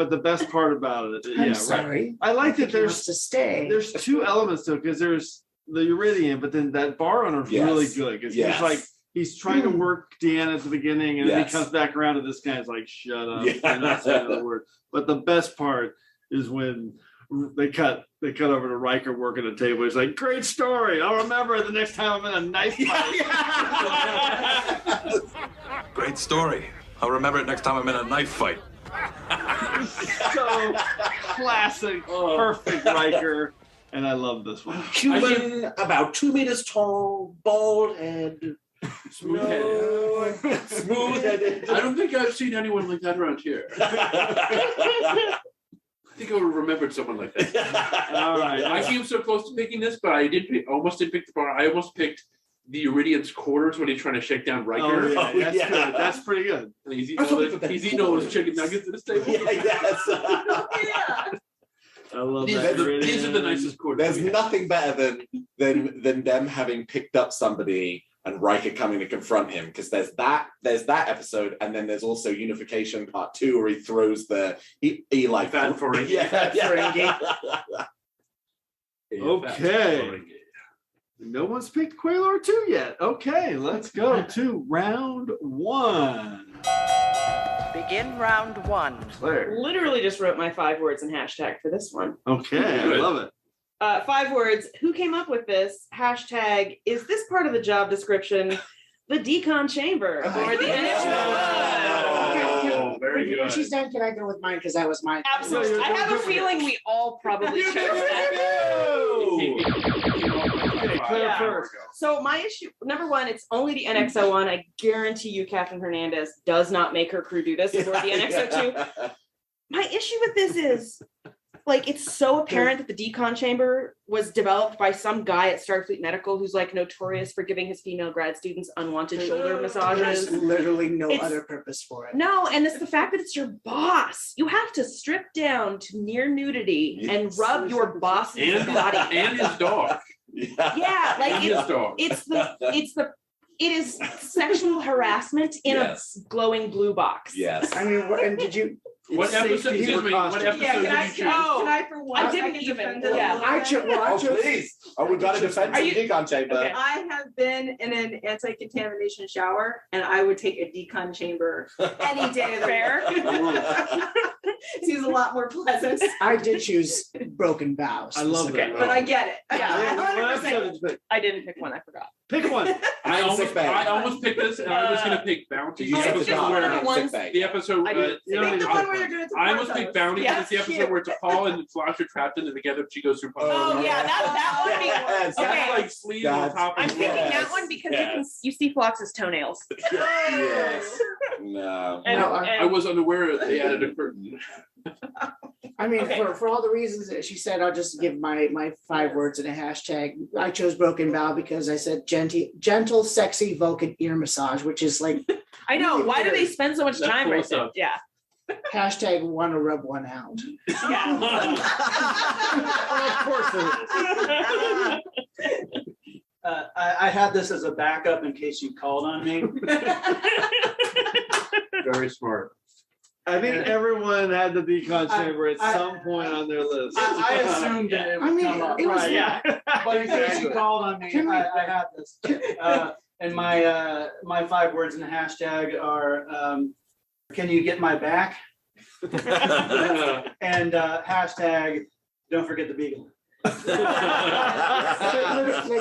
The best part about it. I'm sorry. I like that there's to stay. There's 2 elements to it because there's the Iridium, but then that bar owner is really good because he's trying to work Deanna at the beginning, and then he comes back around to this guy's like, "Shut up, you're not saying another word." But the best part is when they cut over to Riker working at the table. He's like, "Great story. I'll remember it the next time I'm in a knife fight." Great story. I'll remember it next time I'm in a knife fight. So classic, perfect Riker, and I love this one. Human, about 2 meters tall, bald head. Smooth-headed. I don't think I've seen anyone like that around here. I think I would have remembered someone like that. All right. I came so close to picking this, but I almost didn't pick the bar. I almost picked the Iridian's quarters when he's trying to shake down Riker. Oh, yeah, that's good. That's pretty good. And he's eating all his chicken nuggets at his table. Yes. I love these that. These are the nicest quarters. There's nothing better than them having picked up somebody and Riker coming to confront him, because there's that episode, and then there's also Unification Part 2 where he throws Fat Ferengi. Okay. No one's picked Quaylor 2 yet. Okay, let's go to round 1. Begin round 1. Claire. Literally just wrote my 5 words and hashtag for this one. Okay, I love it. 5 words. Who came up with this? Hashtag, is this part of the job description? The decon chamber or the very good. When she's done, can I go with mine? Because that was mine. Absolutely. I have a feeling we all probably chose that. Claire first. So my issue, number 1, it's only the NX-01. I guarantee you Captain Hernandez does not make her crew do this for the NX-02. My issue with this is, like, it's so apparent that the decon chamber was developed by some guy at Starfleet Medical who's like notorious for giving his female grad students unwanted shoulder massages. There's literally no other purpose for it. No, and it's the fact that it's your boss. You have to strip down to near nudity and rub your boss's body and his dog. Yeah, like it is sexual harassment in a glowing blue box. Yes. I mean, and did you? What episode? Excuse me. What episode did you choose? Can I for one? I didn't even. Yeah. I chose. Please. Oh, we've got a defense in decon chamber. Okay. I have been in an anti-contamination shower, and I would take a decon chamber any day of the Fair. It seems a lot more pleasant. I did choose Broken Vows. I love that. But I get it. Yeah, 100%. I didn't pick one. I forgot. Pick one. I almost picked this, and I was going to pick Bounty. You said The episode. I almost picked Bounty, Yeah. and it's the episode where T'Pol and Flash are trapped in it together. She goes through. Oh yeah, that one. Yes. Okay. That's like sleeve on top of I'm picking that one because you see Phlox's toenails. Yes. No. I was unaware they added a curtain. I mean, for all the reasons that she said, I'll just give my 5 words and a hashtag. I chose Broken Vow because I said gentle, sexy Vulcan ear massage, which is like. I know. Why do they spend so much time right there? Yeah. Hashtag want to rub one out. Yeah. Of course it is. I had this as a backup in case you called on me. Very smart. I think everyone had the decon chamber at some point on their list. I assumed that it would come up. It was But in case you called on me, I had this. And my 5 words in the hashtag are, can you get my back? And hashtag, don't forget the beagle. Like,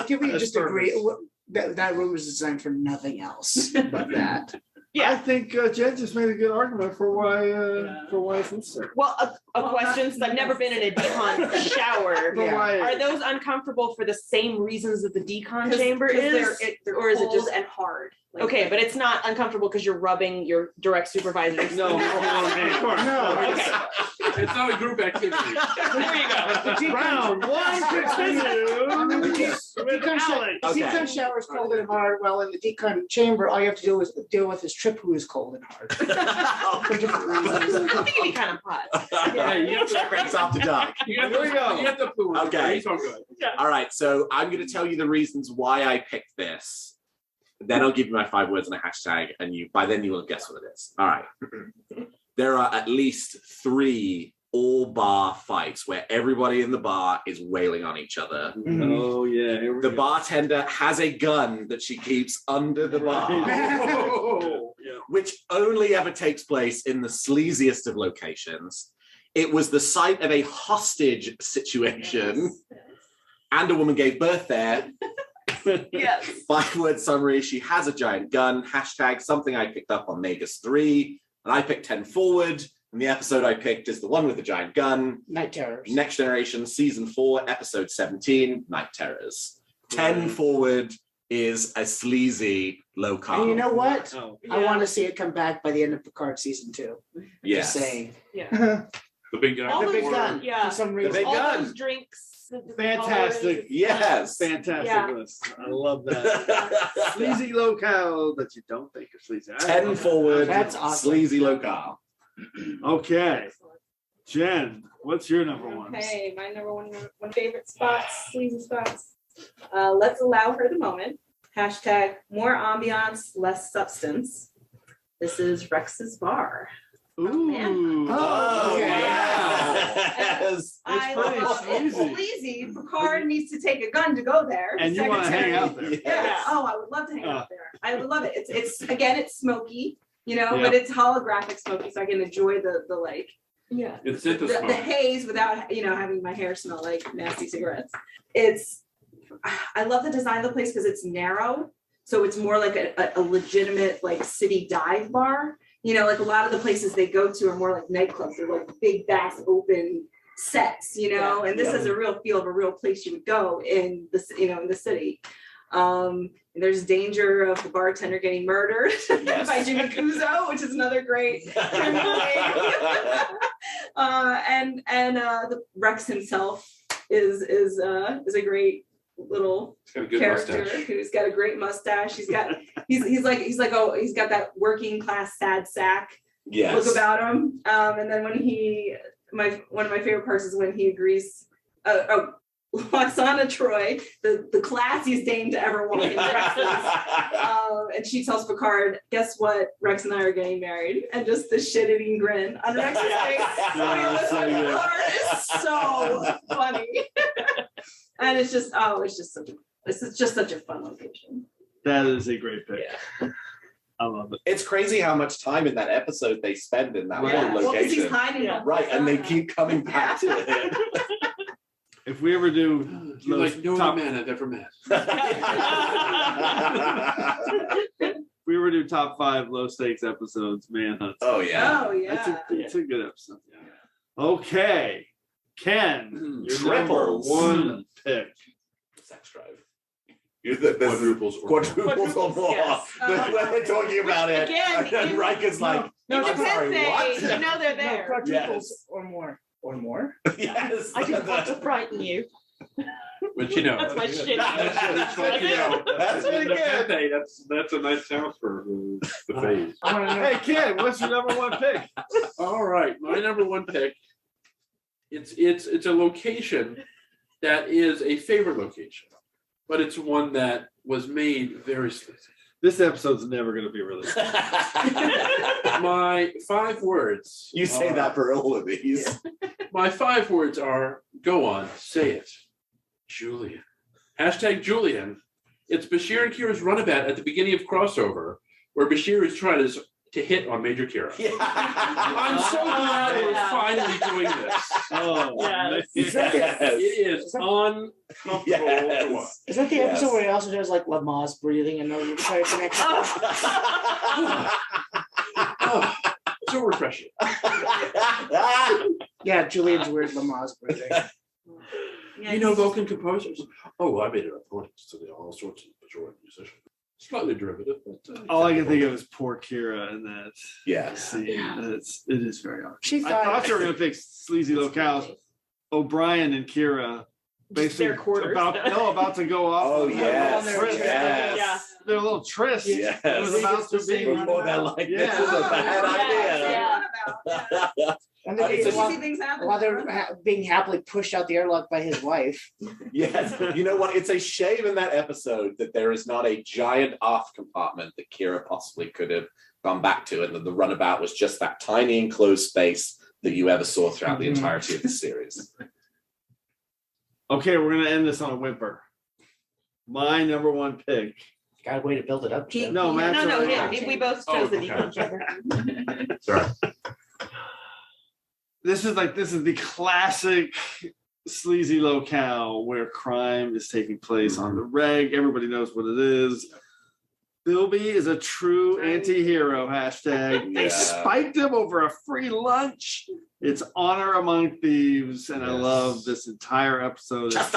can we just agree that room was designed for nothing else but that? I think Jen just made a good argument for why it's necessary. Well, a question, since I've never been in a decon shower, are those uncomfortable for the same reasons that the decon chamber is? Or is it just and hard? Like, okay, but it's not uncomfortable because you're rubbing your direct supervisor's. No, of course. No. Okay. It's not a group activity. There you go. Round one continue with Alex. The decon shower is cold and hard, while in the decon chamber, all you have to do is deal with is Trip, who is cold and hard. For different reasons. I think it'd be kind of hot. Yeah, you have to TrekRanks after dark. Here we go. You got the fluid. Okay. He's all good. All right, so I'm going to tell you the reasons why I picked this. Then I'll give you my 5 words and a hashtag, and by then you will guess what it is. All right. There are at least 3 all-bar fights where everybody in the bar is wailing on each other. Oh, yeah. The bartender has a gun that she keeps under the bar, which only ever takes place in the sleaziest of locations. It was the site of a hostage situation, and a woman gave birth there. Yes. 5-word summary: she has a giant gun. Hashtag something I picked up on Vegas 3, and I picked 10 forward. And the episode I picked is the one with the giant gun. Night Terrors. Next Generation, Season 4, Episode 17, Night Terrors. 10 forward is a sleazy locale. And you know what? I want to see it come back by the end of Picard season 2. Yes. Just saying. Yeah. The big gun. The big gun. Yeah. For some reason. The big All gun. those drinks. Fantastic. Yes. Fantastic Yeah. list. I love that. Sleazy locale that you don't think are sleazy. 10 forward, That's awesome. sleazy locale. Okay. Jen, what's your number one? Okay, my number one favorite spots, sleazy spots. Let's allow her the moment. Hashtag more ambiance, less substance. This is Rex's bar. Ooh. Oh, yeah. Yes. I pretty love sleazy. sleazy. Picard needs to take a gun to go there. And you want to hang out there. Yeah. Oh, I would love to hang out there. I would love it. It's again, it's smoky, Yeah. but it's holographic smoky, so I can enjoy the like. Yeah. It's The smoke. haze without having my hair smell like nasty cigarettes. I love the design of the place because it's narrow, so it's more like a legitimate like city dive bar. Like a lot of the places they go to are more like nightclubs. They're like big, vast, open sets, and this has a real feel of a real place you would go in the city. And there's danger of the bartender getting murdered by Jimmy Kuzo, which is another great criminal name. And the Rex himself is a great little character who's got a great mustache. He's got he's got that working class sad sack look about him. And then when one of my favorite parts is when he agrees. Loxana Troy, the classiest dame to ever walk in Rex's, and she tells Picard, "Guess what? Rex and I are getting married," and just the shit-eating grin on Rex's face. It's so funny, and it's just such a fun location. That is a great pick. Yeah. I love it. It's crazy how much time in that episode they spend in that one Well, 'cause location. he's hiding Right, and they keep coming back to it. If we ever do You're like no man I've ever met. if we ever do top 5 low stakes episodes, Manhunt. Oh yeah. It's a good episode. Okay. Ken, your Triples. number 1 pick. Sex drive. Quadruples or more. Yes. When they're talking about it, Again, and Riker's like, no, I'm sorry, what? they're there. Quadruples or more. Or more. Yes. I didn't want to frighten you. But That's my shit. That's pretty good. That's a nice sound for the phase. Hey, Ken, what's your number 1 pick? All right, my number 1 pick. It's a location that is a favorite location, but it's one that was made very sleazy. This episode's never going to be released. My 5 words. You say that for all of these. My 5 words are, go on, say it. Julian. Hashtag Julian. It's Bashir and Kira's runabout at the beginning of Crossover, where Bashir is trying to hit on Major Kira. Yeah. I'm so glad we're finally doing this. Oh, It is uncomfortable to watch. Is that the episode where he also does like Lamaze breathing and no try to connect? So refreshing. Yeah, Julian's weird Lamaze breathing. You know Vulcan composers? Oh, I made it up points to all sorts of pejorative musicians. Slightly derivative, but all I can think of is poor Kira in that Yes. scene. It is very hard. She I thought you were going to pick Sleazy Locales. O'Brien and Kira basically about to go off. Oh, yes. Yes. Their little tryst. Yes. It was about to be. Before they're like, this is a bad idea. And then while they're being happily pushed out the airlock by his wife. Yes. You know what? It's a shame in that episode that there is not a giant aft compartment that Kira possibly could have gone back to, and that the runabout was just that tiny enclosed space that you ever saw throughout the entirety of the series. Okay, we're going to end this on a whimper. My number one pick. Got a way to build it up. No, Matt's we both chose the default. Sorry. This is the classic sleazy locale where crime is taking place on the reg. Everybody knows what it is. Bilby is a true anti-hero, hashtag. They spiked him over a free lunch. It's honor among thieves, and I love this entire episode. It's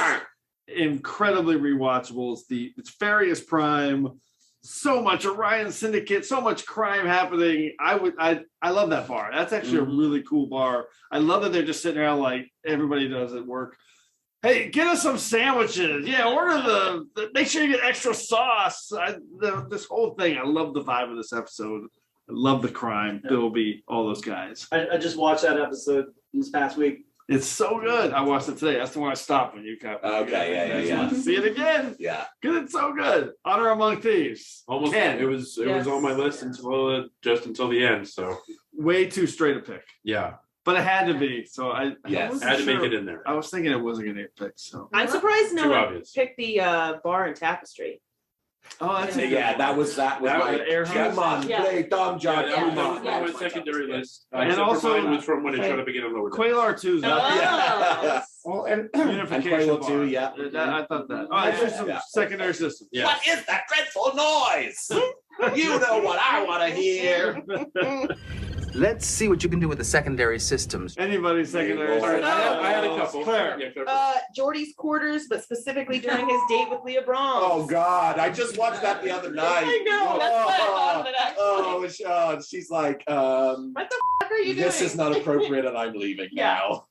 incredibly rewatchable. It's Farius Prime. So much Orion Syndicate, so much crime happening. I love that bar. That's actually a really cool bar. I love that they're just sitting around like everybody does at work. Hey, get us some sandwiches. Yeah, order the make sure you get extra sauce. This whole thing. I love the vibe of this episode. I love the crime, Bilby, all those guys. I just watched that episode this past week. It's so good. I watched it today. That's the one I stopped when you got. Okay, yeah. See it again. Yeah, because it's so good. Honor Among Thieves. Almost. It was on my list until the end. So way too straight a pick. Yeah, but it had to be. So I had to make it in there. I was thinking it wasn't going to get picked. So I'm surprised no one picked the bar and tapestry. Oh, that's that was like come on, play Dom John. That was my secondary list. And also was from when it showed up again on lower. Quaylar 2 is up. Well, and Unification Quaylar 2, yeah. I thought that. Oh, it's just some secondary systems. Yeah. What is that dreadful noise? You know what I want to hear. Let's see what you can do with the secondary systems. Anybody secondary? I had a couple. Claire. Jordy's quarters, but specifically during his date with Leah Brahms. Oh God, I just watched that the other night. I know. That's what I thought of it actually. Oh, Sean, she's like, what the f are you doing? This is not appropriate, and I'm leaving now.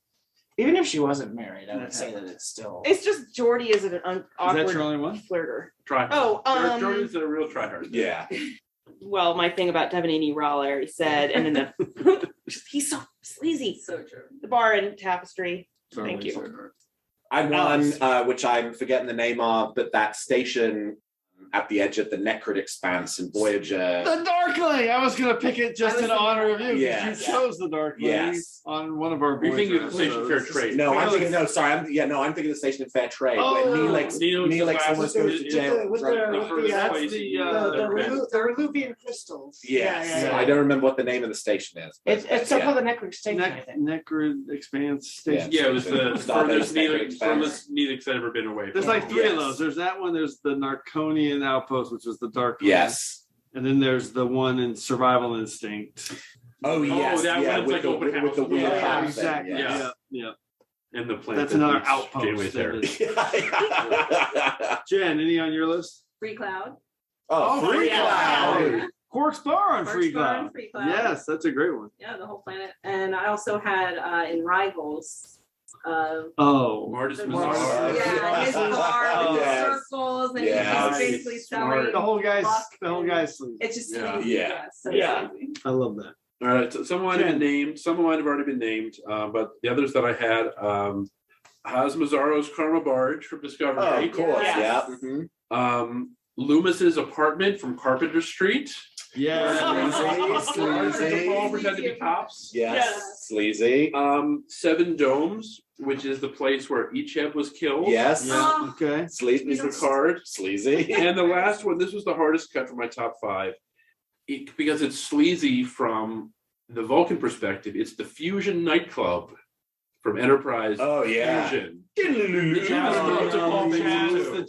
Even if she wasn't married, I would say that it's still. It's just Jordy is an awkward Is that your only one? flirter. Try. Oh, Jordy's a real tryhard. Yeah. Well, my thing about Devanini Rawl, I already said, and then he's so sleazy. So true. The bar and tapestry. Thank you. I'm one, which I'm forgetting the name of, but that station at the edge of the Necrid Expanse in Voyager. The Darkling! I was going to pick it just in honor of you. Yeah. You chose the Darkling on one of our You're thinking of the Voyager station Fair Trade. No, I'm thinking I'm thinking of the station in Fair Trade. Oh, where Neelix almost goes to jail. With the Reluvian crystals. Yes. I don't remember what the name of the station is. It's so called the Necrid Station, I think. Necrid Expanse Station. Yeah, it was the furthest Neelix had ever been away from. There's like three of those. There's that one. There's the Narconian Outpost, which was the Dark. Yes. And then there's the one in Survival Instinct. Oh yes, that yeah, one's like open house. with the weird house. Exactly. Yeah. Yeah. And the planet. That's another outpost. Jen, any on your list? Free Cloud. Oh, Free Cloud. Quark's Bar on Free Cloud. Free Cloud. Yes, that's a great one. Yeah, the whole planet. And I also had in Rivals. Martis Mazar. Yeah, his bar with circles, and he's basically selling the whole guy's sleep. It's just I love that. All right, so some might have been named. Some might have already been named, but the others that I had, Haz Mazzaro's Karma Barge from Discovery. Oh, of course, yeah. Loomis's apartment from Carpenter Street. Sleazy. All pretend to be cops. Yes. Sleazy. Seven Domes, which is the place where Icheb was killed. Yes. Okay. Sleazy. Picard. Sleazy. And the last one, this was the hardest cut for my top five, because it's sleazy from the Vulcan perspective, it's the Fusion nightclub from Enterprise. Oh yeah. Fusion. The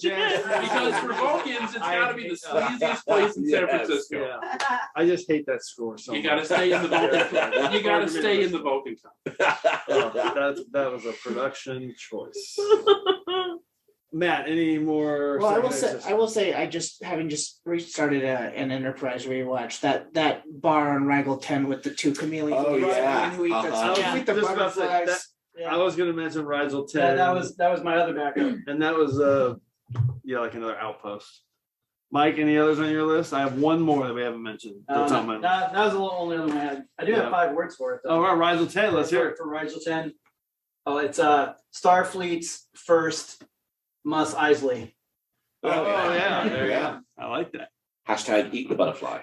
jazz. Because for Vulcans, it's got to be the sleaziest place in San Francisco. Yeah. I just hate that score so You much. got to stay in the Vulcan Club. You got to stay in the Vulcan Club. That was a production choice. Matt, any more? Well, I will say, I just restarted an Enterprise rewatch. That bar on Rigel 10 with the two chameleons. Oh, yeah. Who eat the Just about to say, butterflies. I was going to mention Rigel 10. Yeah, that was my other backup. And that was like another outpost. Mike, any others on your list? I have one more that we haven't mentioned. That's on my list. That was the only other one I had. I do have 5 words for it. Though. Oh, right, Rigel 10. Let's hear it. For Rigel 10. Oh, it's Starfleet's first Mos Eisley. Oh, yeah. There you go. I like that. Hashtag eat the butterfly.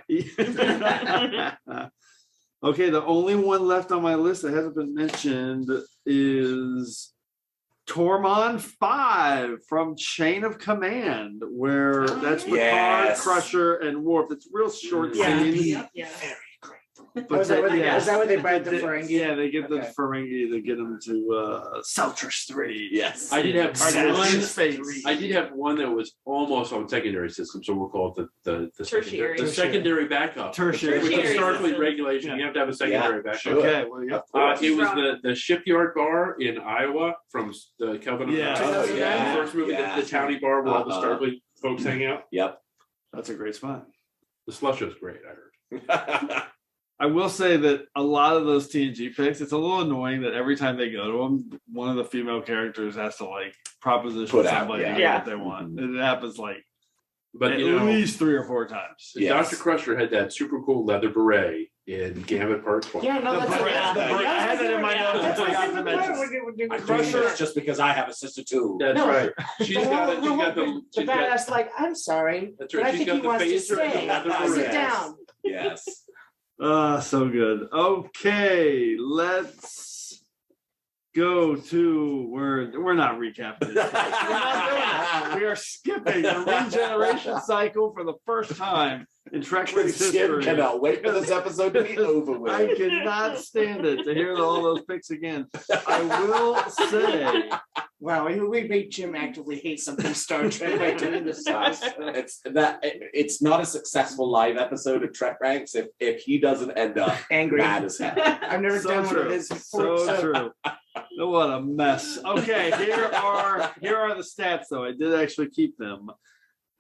Okay, the only one left on my list that hasn't been mentioned is Tormund 5 from Chain of Command, where that's Picard, Crusher, and Worf. It's real short scene. Is that where they buy the Ferengi? Yeah, they get the Ferengi to get them to Seltris 3. Yes. I did have one. I did have one that was almost on secondary system, so we'll call it the tertiary. Secondary backup. Tertiary. With the Starfleet regulation, you have to have a secondary backup. Sure. Okay. Well, it was the shipyard bar in Iowa from the Kelvin. The first movie, the towny bar where all the Starfleet folks hang out. Yep. That's a great spot. The slush was great, I heard. I will say that a lot of those TNG picks, it's a little annoying that every time they go to them, one of the female characters has to like proposition somebody to get what they want. It happens like at least 3 or 4 times. Dr. Crusher had that super cool leather beret in Gambit Part 20. Yeah, no, that's I had that in my notes. I forgot to mention. I Crusher is just because I have a sister too. That's right. She's got the badass, like, I'm sorry, that's but right. I think he wants to stay. Sit down. Yes. So good. Okay, let's go to we're not recapping this. We're not doing it. We are skipping the regeneration cycle for the first time in TrekRanks history. Jim cannot wait for this episode to be over with. I cannot stand it to hear all those picks again. I will say, wow, we made Jim actively hate something Star Trek by doing this. It's not a successful live episode of TrekRanks if he doesn't end up angry, mad as hell. I've never done one of his before. So true. What a mess. Okay, here are the stats though. I did actually keep them.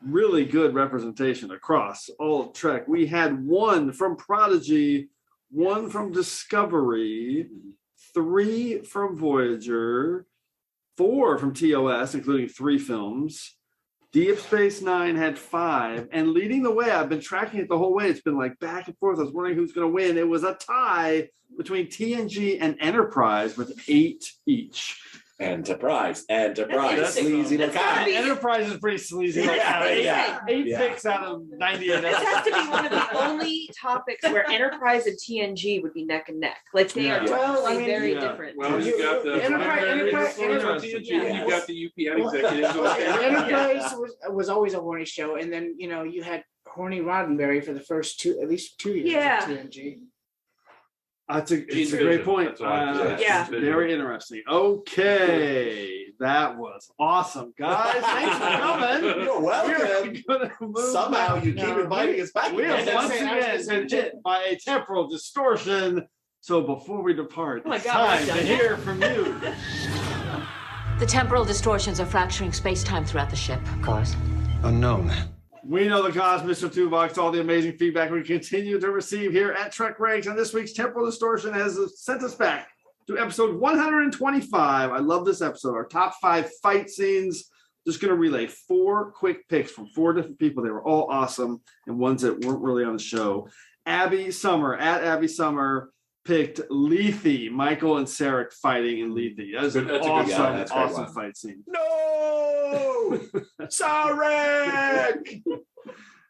Really good representation across all of Trek. We had 1 from Prodigy, 1 from Discovery, 3 from Voyager, 4 from TOS, including 3 films. Deep Space Nine had 5, and leading the way, I've been tracking it the whole way. It's been like back and forth. I was wondering who's going to win. It was a tie between TNG and Enterprise with 8 each. Enterprise, sleazy locale. Enterprise is pretty sleazy. Eight picks out of 98. This has to be one of the only topics where Enterprise and TNG would be neck and neck. Like they are totally very different. Well, you got the Enterprise, you got the UPN executives. Enterprise was always a horny show, and then you had horny Roddenberry for the first at least 2 years of TNG. It's a great point. Very interesting. Okay, that was awesome, guys. Thanks for coming. You're welcome. Somehow you keep inviting us back. We have once again been hit by a temporal distortion. So before we depart, it's time to hear from you. The temporal distortions are fracturing space-time throughout the ship. Cause? Unknown. We know the cause, Mr. Tuvok, all the amazing feedback we continue to receive here at TrekRanks, and this week's Temporal Distortion has sent us back to episode 125. I love this episode. Our top 5 fight scenes. Just going to relay 4 quick picks from 4 different people. They were all awesome, and ones that weren't really on the show. Abby Summer, at Abby Summer, picked Lethe, Michael and Sarek fighting in Lethe. That was an awesome fight scene. No! Sarek!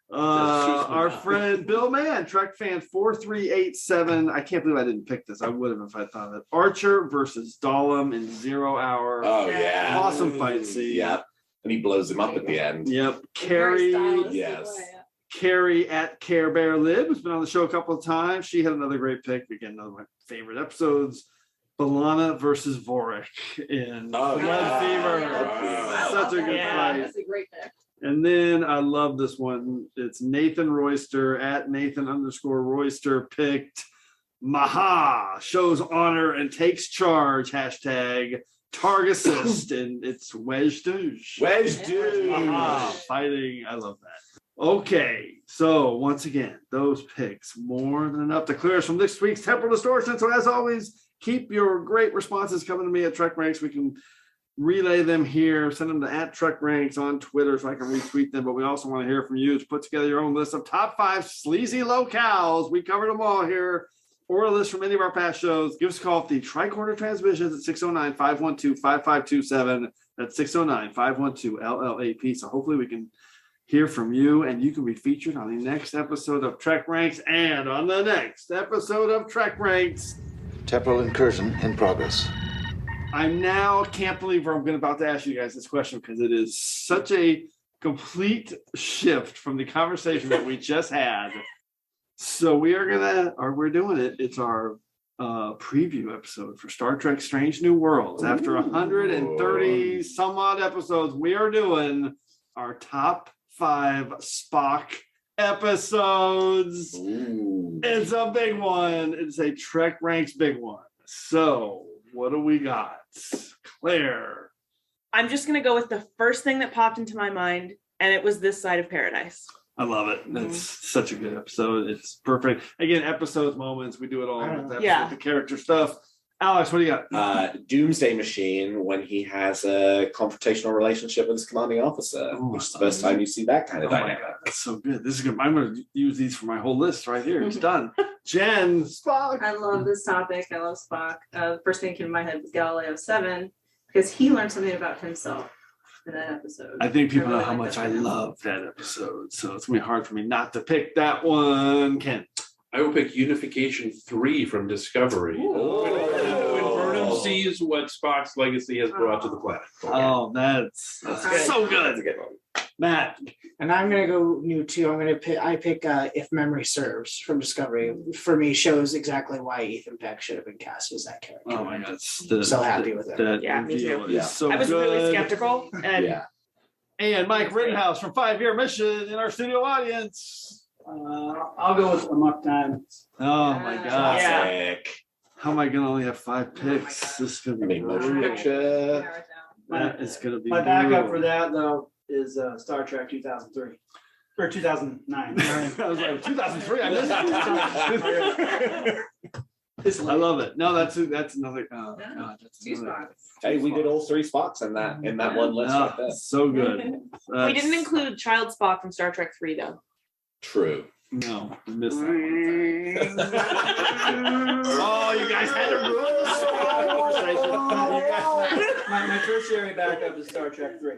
Our friend Bill Mann, Trek fan 4387. I can't believe I didn't pick this. I would have if I thought of it. Archer versus Dahlem in 0 Hour. Oh, yeah. Awesome fight scene. Yep. And he blows him up at the end. Yep. Carrie. Yes. Carrie at Care Bear Lib, who's been on the show a couple of times. She had another great pick. Again, another of my favorite episodes. B'Elanna versus Vorik in Blood Fever. Such a good fight. That's a great pick. And then I love this one. It's Nathan Royster at Nathan_Royster picked Maha, shows honor and takes charge, hashtag Targ assist, and it's Wedge Douche. Maha fighting. I love that. Okay, so once again, those picks more than enough to clear us from this week's Temporal Distortion. So as always, keep your great responses coming to me at TrekRanks. We can relay them here, send them to at TrekRanks on Twitter so I can retweet them. But we also want to hear from you to put together your own list of top 5 sleazy locales. We covered them all here. Or a list from any of our past shows. Give us a call at the Tricorder Transmissions at 609-512-5527. That's 609-512-LLAP. So hopefully we can hear from you and you can be featured on the next episode of TrekRanks and on the next episode of TrekRanks. Temporal incursion in progress. I now can't believe I'm about to ask you guys this question because it is such a complete shift from the conversation that we just had. So we're doing it. It's our preview episode for Star Trek Strange New Worlds. After 130 some odd episodes, we are doing our top 5 Spock episodes. It's a big one. It's a TrekRanks big one. So what do we got? Claire. I'm just going to go with the first thing that popped into my mind, and it was This Side of Paradise. I love it. It's such a good episode. It's perfect. Again, episodes, moments. We do it all with the character stuff. Alex, what do you got? Doomsday Machine, when he has a confrontational relationship with his commanding officer, which is the first time you see that kind of dynamic. That's so good. This is good. I'm going to use these for my whole list right here. It's done. Jenn, Spock. I love this topic. I love Spock. The first thing that came to my head was Galileo 7, because he learned something about himself in that episode. I think people know how much I love that episode, so it's going to be hard for me not to pick that one. Ken. I will pick Unification 3 from Discovery. When Burnham sees what Spock's legacy has brought to the planet. Oh, that's so good. That's a good one. Matt. And I'm gonna go new too. I pick If Memory Serves from Discovery. For me, shows exactly why Ethan Peck should have been cast as that character. Oh my God. So happy with it. Yeah, me too. So I was really skeptical. And And Mike Rittenhouse from 5 Year Mission in our studio audience. I'll go with Amok Time. Oh my God. Yeah. How am I going to only have 5 picks? This is going to be motion picture. That is going to be My backup for that, though, is Star Trek 2003. Or 2009. I was like, 2003. I missed it. I love it. No, that's another. God, that's another. Hey, we did all 3 Spocks in that one list right there. So good. We didn't include Child Spock from Star Trek 3, though. True. No, I missed that one. Oh, you guys had to ruin the My tertiary backup is Star Trek 3.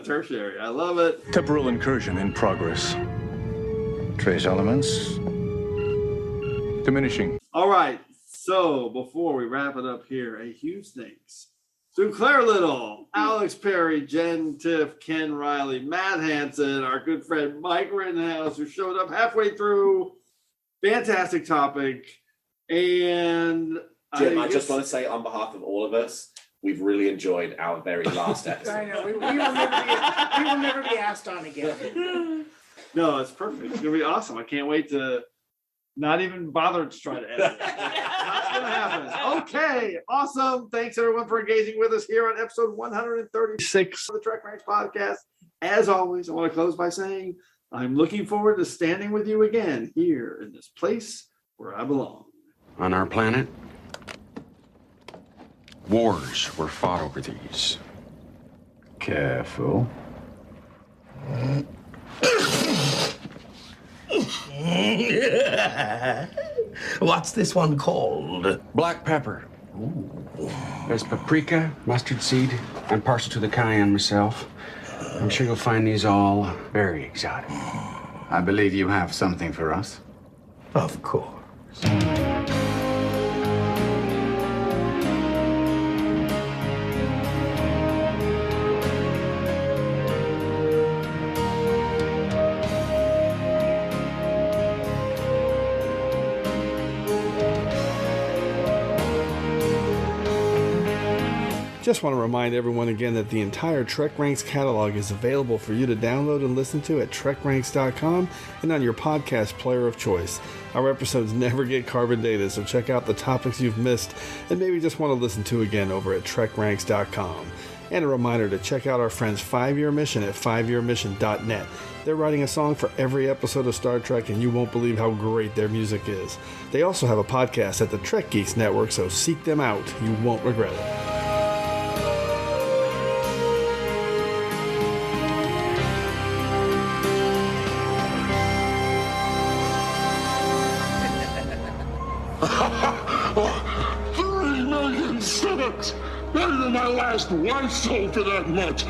Tertiary. I love it. Temporal incursion in progress. Trace elements. Diminishing. All right. So before we wrap it up here, a huge thanks to Claire Little, Alex Perry, Jenn Tifft, Ken Reilly, Matt Hansen, our good friend Mike Rittenhouse, who showed up halfway through. Fantastic topic. And Jim, I just want to say on behalf of all of us, we've really enjoyed our very last episode. I know. We will never be asked on again. No, it's perfect. It's going to be awesome. I can't wait to not even bother to try to edit it. That's going to happen. Okay, awesome. Thanks, everyone, for engaging with us here on episode 136 of the TrekRanks podcast. As always, I want to close by saying I'm looking forward to standing with you again here in this place where I belong. On our planet, wars were fought over these. Careful. What's this one called? Black pepper. There's paprika, mustard seed, and partial to the cayenne myself. I'm sure you'll find these all very exotic. I believe you have something for us. Of course. Just want to remind everyone again that the entire TrekRanks catalog is available for you to download and listen to at TrekRanks.com and on your podcast player of choice. Our episodes never get carbon dated, so check out the topics you've missed and maybe just want to listen to again over at TrekRanks.com. And a reminder to check out our friends 5-Year Mission at 5yearmission.net. They're writing a song for every episode of Star Trek, and you won't believe how great their music is. They also have a podcast at the Trek Geeks Network, so seek them out. You won't regret it. Oh, 3 million cents! Not even my last wife sold for that much!